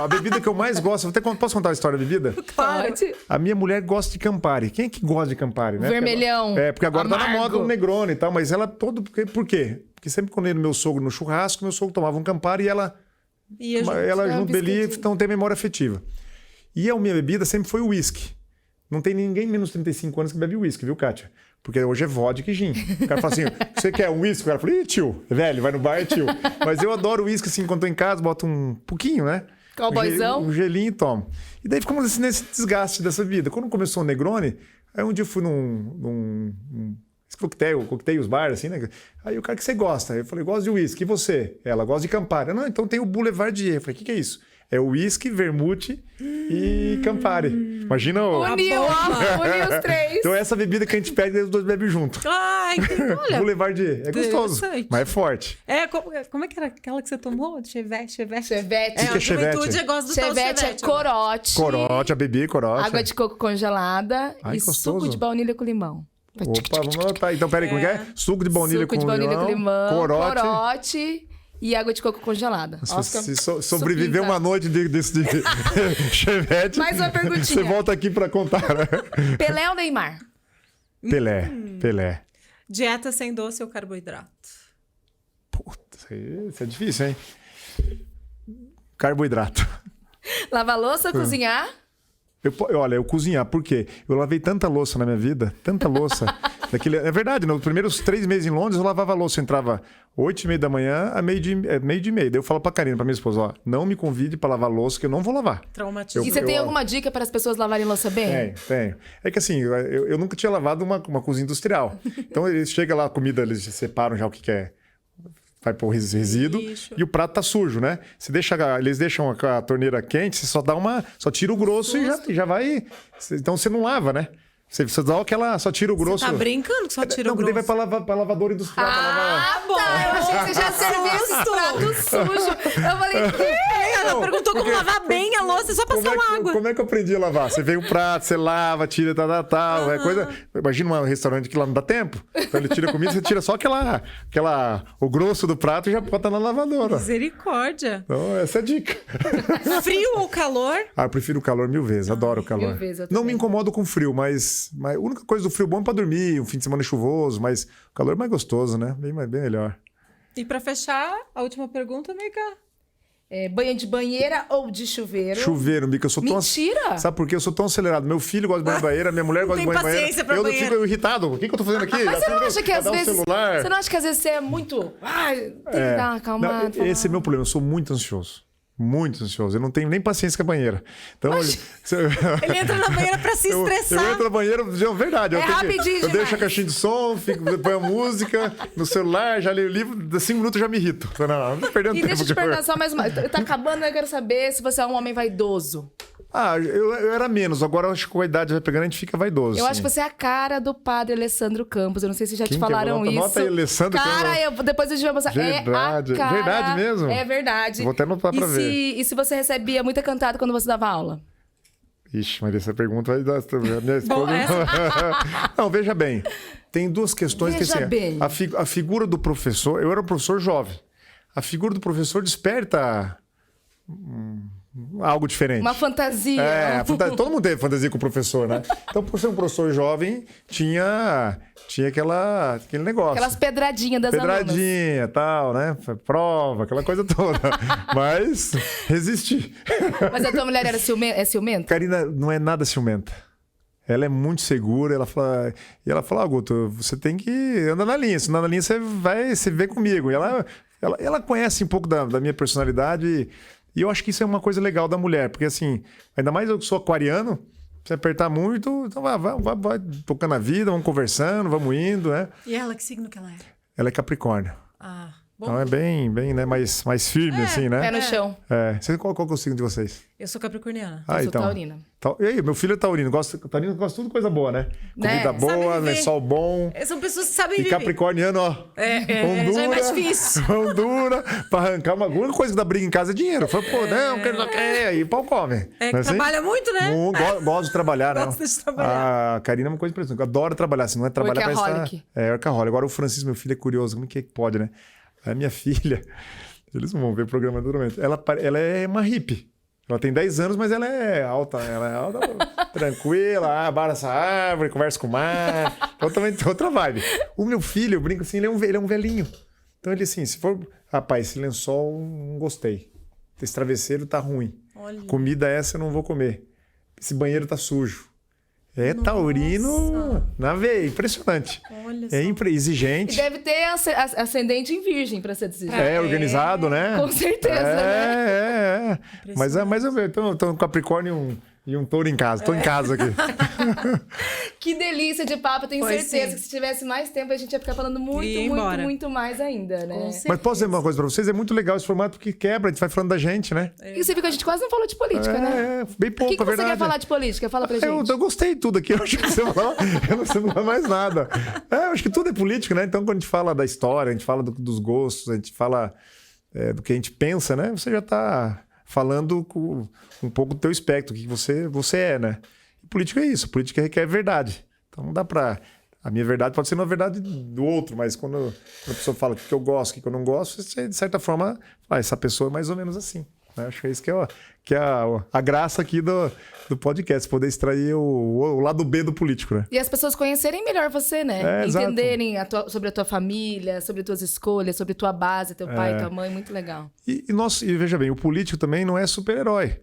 a bebida que eu mais gosto, posso contar a história da bebida? Pode. A minha mulher gosta de Campari. Quem é que gosta de Campari, né? Vermelhão. Porque agora tá na amargo. moda o Negroni e tal, mas ela todo... Por quê? Porque sempre quando eu ia no meu sogro no churrasco, meu sogro tomava um Campari e ela junto belia, então tem memória afetiva. E a minha bebida sempre foi o uísque. Não tem ninguém menos de 35 anos que bebe uísque, viu, Kátia? Porque hoje é vodka e gin. O cara fala assim, você quer um uísque? O cara fala, tio, velho, vai no bar, tio. Mas eu adoro uísque, assim, quando tô em casa, boto um pouquinho, né? Cowboyzão. Um gelinho e tomo. E daí ficamos nesse desgaste dessa vida. Quando começou o Negroni, aí um dia eu fui num coquetéis bar, assim, né? Aí o cara, que você gosta? Eu falei, gosto de uísque. E você? Ela gosta de Campari. Não, então tem o Boulevardier. Eu falei, o que é isso? É uísque, vermute e Campari. Imagina o... Uniu os três. Então essa bebida que a gente pede, os dois bebem junto. Ai, olha. Boulevardier. É gostoso, mas é forte. Como é que era aquela que você tomou? Chevette. Chevette. Que é a juventude gosta do tal Chevette Chevette. é corote. Corote, a bebê corote. Água de coco congelada e gostoso. suco de baunilha com limão. Opa, vamos anotar. Então, peraí, como é que é? Suco de baunilha com limão, corote e água de coco congelada. Se sobreviver uma noite desse de chevette, mais uma perguntinha. Você volta aqui pra contar. Né? Pelé ou Neymar? Pelé. Dieta sem doce ou carboidrato? Puta, isso é difícil, hein? Carboidrato. Lavar louça ou cozinhar? Olha, eu cozinhar, por quê? Eu lavei tanta louça na minha vida, tanta louça. É verdade, nos primeiros 3 meses em Londres eu lavava louça. Eu entrava 8h30 da manhã a meio-dia e meia. Daí eu falo pra Karina, pra minha esposa, ó, não me convide pra lavar louça que eu não vou lavar. Traumatizado. E você tem alguma dica para as pessoas lavarem louça bem? Tenho. É que assim, eu nunca tinha lavado uma cozinha industrial. Então eles chegam lá, a comida, eles separam já o que é. Vai pôr resíduo e o prato tá sujo, né? Eles deixam a torneira quente, você só tira o grosso e já vai. Então você não lava, né? Você dá aquela. Só tira o grosso. Você tá brincando que só tira o grosso? Não, daí vai pra lavadora industrial. Bom. Eu achei que você já serviu esse prato sujo. Eu falei, ela perguntou como lavar bem a louça, só passar uma água. Como é que eu aprendi a lavar? Você vem o prato, você lava, tira, tal. É coisa. Imagina um restaurante que lá não dá tempo. Então ele tira a comida, você tira só o grosso do prato e já bota na lavadora. Misericórdia. Então, essa é a dica. Frio ou calor? Eu prefiro o calor 1000 vezes. Adoro o calor. 1000 vezes, eu não também. me incomodo com frio, mas a única coisa do frio bom é pra dormir, um fim de semana chuvoso, mas o calor é mais gostoso, né? Bem melhor. E pra fechar, a última pergunta, amiga. Banho de banheira ou de chuveiro? Chuveiro, Mica, eu sou tão... Mentira! Sabe por quê? Eu sou tão acelerado. Meu filho gosta de banho de banheira, minha mulher gosta de banho de banheira. Eu não fico irritado. O que eu tô fazendo aqui? Mas você não acha que às vezes... celular. Você não acha que às vezes você é muito... tem que dar uma acalmada. Não, esse é meu problema. Eu sou muito ansioso. Muito ansioso. Eu não tenho nem paciência com a banheira. Então, ele entra na banheira pra se estressar. Eu entro na banheira, verdade. Rapidinho eu deixo a caixinha de som, põe a música no celular, já leio o livro, 5 minutos eu já me irrito. Não tô perdendo tempo. E deixa eu te perguntar só mais uma... Tá acabando, eu quero saber se você é um homem vaidoso. Eu era menos. Agora eu acho que com a idade vai pegando, a gente fica vaidoso. Eu acho que você é a cara do padre Alessandro Campos. Eu não sei se já te falaram isso. Nota aí, Alessandro Campos. Depois a gente vai mostrar. Verdade. É a cara... Verdade mesmo? É verdade. Vou até anotar pra ver. E se você recebia muita cantada quando você dava aula? Ixi, mas essa pergunta vai dar... Minha esposa... Não, veja bem. Tem 2 questões que assim... Bem. A figura do professor... Eu era um professor jovem. A figura do professor desperta... algo diferente. Uma fantasia. Todo mundo teve fantasia com o professor, né? Então, por ser um professor jovem, tinha aquele negócio. Aquelas pedradinhas das alunas. Pedradinha, tal, né? Prova, aquela coisa toda. Mas resisti. Mas a tua mulher era ciumenta? Karina não é nada ciumenta. Ela é muito segura, ela fala, Guto, você tem que andar na linha, se não andar na linha você vê comigo. E ela conhece um pouco da minha personalidade. E eu acho que isso é uma coisa legal da mulher, porque assim, ainda mais eu que sou aquariano, se apertar muito, então vai tocando a vida, vamos conversando, vamos indo, né? E ela, que signo que ela é? Ela é Capricórnio. Bom. Então é bem, né, mais firme, assim, né? Pé no chão. Qual que é o signo de vocês? Eu sou capricorniana. Eu sou taurina. E aí, meu filho é taurino. Taurino gosta de tudo coisa boa, né? Comida boa, lençol bom. São pessoas que sabem E viver. capricorniano, ó. Honduras, já é mais difícil. Honduras, pra arrancar uma coisa que dá briga em casa é dinheiro. Fala, não quer. Aí o pau come. Que trabalha muito, né? Gosto de trabalhar, né? Gosta de trabalhar. A Karina é uma coisa impressionante. Adora trabalhar. Se não é trabalhar, parece Workaholic. Workaholic. Agora o Francisco, meu filho, é curioso. Como que pode, né? A minha filha, eles não vão ver o programa duramente. Ela é uma hippie. Ela tem 10 anos, mas ela é alta, tranquila, abraça a árvore, conversa com o mar. Outra vibe. O meu filho, eu brinco assim, ele é um velhinho. Então ele assim, se for... Rapaz, esse lençol, não gostei. Esse travesseiro tá ruim. Olha. Comida essa eu não vou comer. Esse banheiro tá sujo. Taurino na veia, impressionante. Olha só. Exigente. E deve ter ascendente em virgem pra ser desse jeito. Organizado, né? Com certeza, né? Mas eu vejo, então um Capricórnio e um touro em casa. Tô em casa aqui. Que delícia de papo. Tenho certeza que se tivesse mais tempo a gente ia ficar falando muito mais ainda, né? Mas posso dizer uma coisa pra vocês? É muito legal esse formato porque quebra, a gente vai falando da gente, né? E você viu que a gente quase não falou de política, né? Bem pouco, O que você quer falar de política? Fala pra gente. Eu gostei de tudo aqui. Eu acho que você falou, eu não sei mais nada. Eu acho que tudo é político, né? Então, quando a gente fala da história, a gente fala dos gostos, a gente fala do que a gente pensa, né? Você já tá falando com um pouco do teu espectro, o que você é, né? E política é isso. Política requer verdade. Então, não dá pra... A minha verdade pode ser uma verdade do outro, mas quando a pessoa fala o que eu gosto, o que eu não gosto, você, de certa forma, essa pessoa é mais ou menos assim. Né? Acho que é isso que é a graça aqui do podcast, poder extrair o lado B do político, né? E as pessoas conhecerem melhor você, né? Entenderem sobre a tua família, sobre tuas escolhas, sobre tua base, teu pai, tua mãe, muito legal. E veja bem, o político também não é super-herói.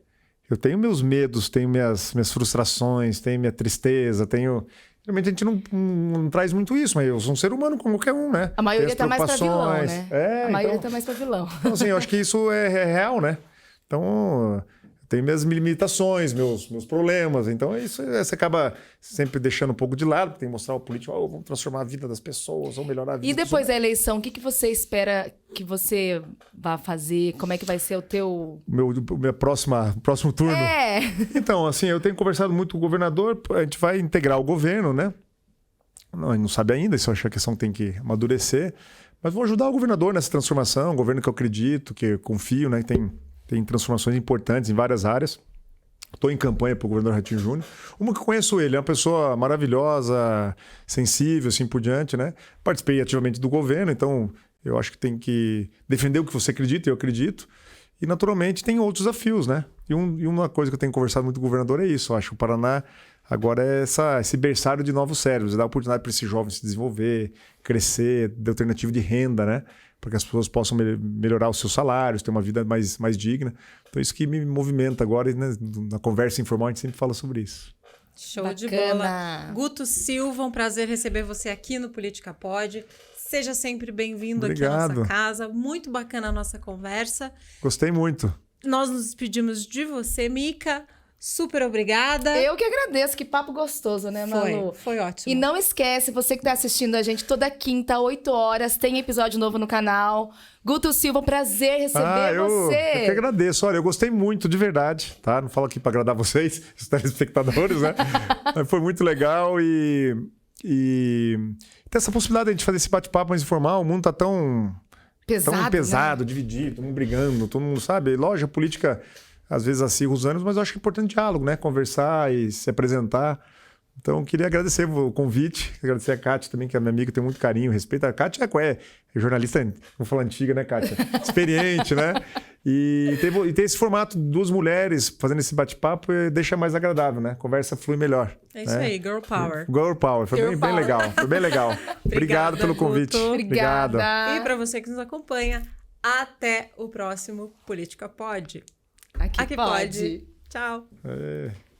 Eu tenho meus medos, tenho minhas frustrações, tenho minha tristeza, tenho... Realmente a gente não traz muito isso, mas eu sou um ser humano como qualquer um, né? A maioria tá mais pra vilão, né? A maioria tá mais pra vilão. Então, assim, eu acho que isso é real, né? Então, eu tenho minhas limitações, meus problemas. Então, isso você acaba sempre deixando um pouco de lado, porque tem que mostrar ao político, vamos transformar a vida das pessoas, vamos melhorar a vida E depois da eleição, o que você espera que você vá fazer? Como é que vai ser o teu... Meu próximo turno? Então, assim, eu tenho conversado muito com o governador, a gente vai integrar o governo, né? Não, a gente não sabe ainda, isso eu acho que a questão tem que amadurecer. Mas vou ajudar o governador nessa transformação, um governo que eu acredito, que eu confio, né? Tem transformações importantes em várias áreas. Estou em campanha para o governador Ratinho Júnior. Uma que eu conheço ele, é uma pessoa maravilhosa, sensível, assim por diante, né? Participei ativamente do governo, então eu acho que tem que defender o que você acredita, eu acredito. E, naturalmente, tem outros desafios, né? E uma coisa que eu tenho conversado muito com o governador é isso. Eu acho que o Paraná agora é esse berçário de novos cérebros, dar oportunidade para esses jovens se desenvolver, crescer, de alternativa de renda, né? Para que as pessoas possam melhorar os seus salários, ter uma vida mais digna. Então, isso que me movimenta agora, e, né, na conversa informal a gente sempre fala sobre isso. Show de bola. Guto Silva, um prazer receber você aqui no Política Pod. Seja sempre bem-vindo aqui à nossa casa. Muito bacana a nossa conversa. Gostei muito. Nós nos despedimos de você, Mica. Super obrigada. Eu que agradeço, que papo gostoso, né, Malu? Foi ótimo. E não esquece, você que tá assistindo a gente toda quinta, 8 horas, tem episódio novo no canal. Guto Silva, um prazer receber você. Eu que agradeço. Olha, eu gostei muito, de verdade, tá? Não falo aqui para agradar vocês, os telespectadores, né? Mas foi muito legal e tem essa possibilidade de a gente fazer esse bate-papo mais informal. O mundo tá tão pesado, né? Dividido, todo mundo brigando, todo mundo sabe. Lógico, a política às vezes acirra os ânimos, mas eu acho que é importante diálogo, né? Conversar e se apresentar. Então, queria agradecer o convite, agradecer a Kátia também, que é minha amiga, tenho muito carinho, respeito. A Kátia é jornalista, vamos falar antiga, né, Kátia? Experiente, né? E ter esse formato, duas mulheres fazendo esse bate-papo, deixa mais agradável, né? Conversa flui melhor. É isso aí, Girl Power. Girl Power, foi bem legal, foi bem legal. Obrigado pelo convite. Obrigada. E para você que nos acompanha, até o próximo Política Pod. Aqui pode. Tchau.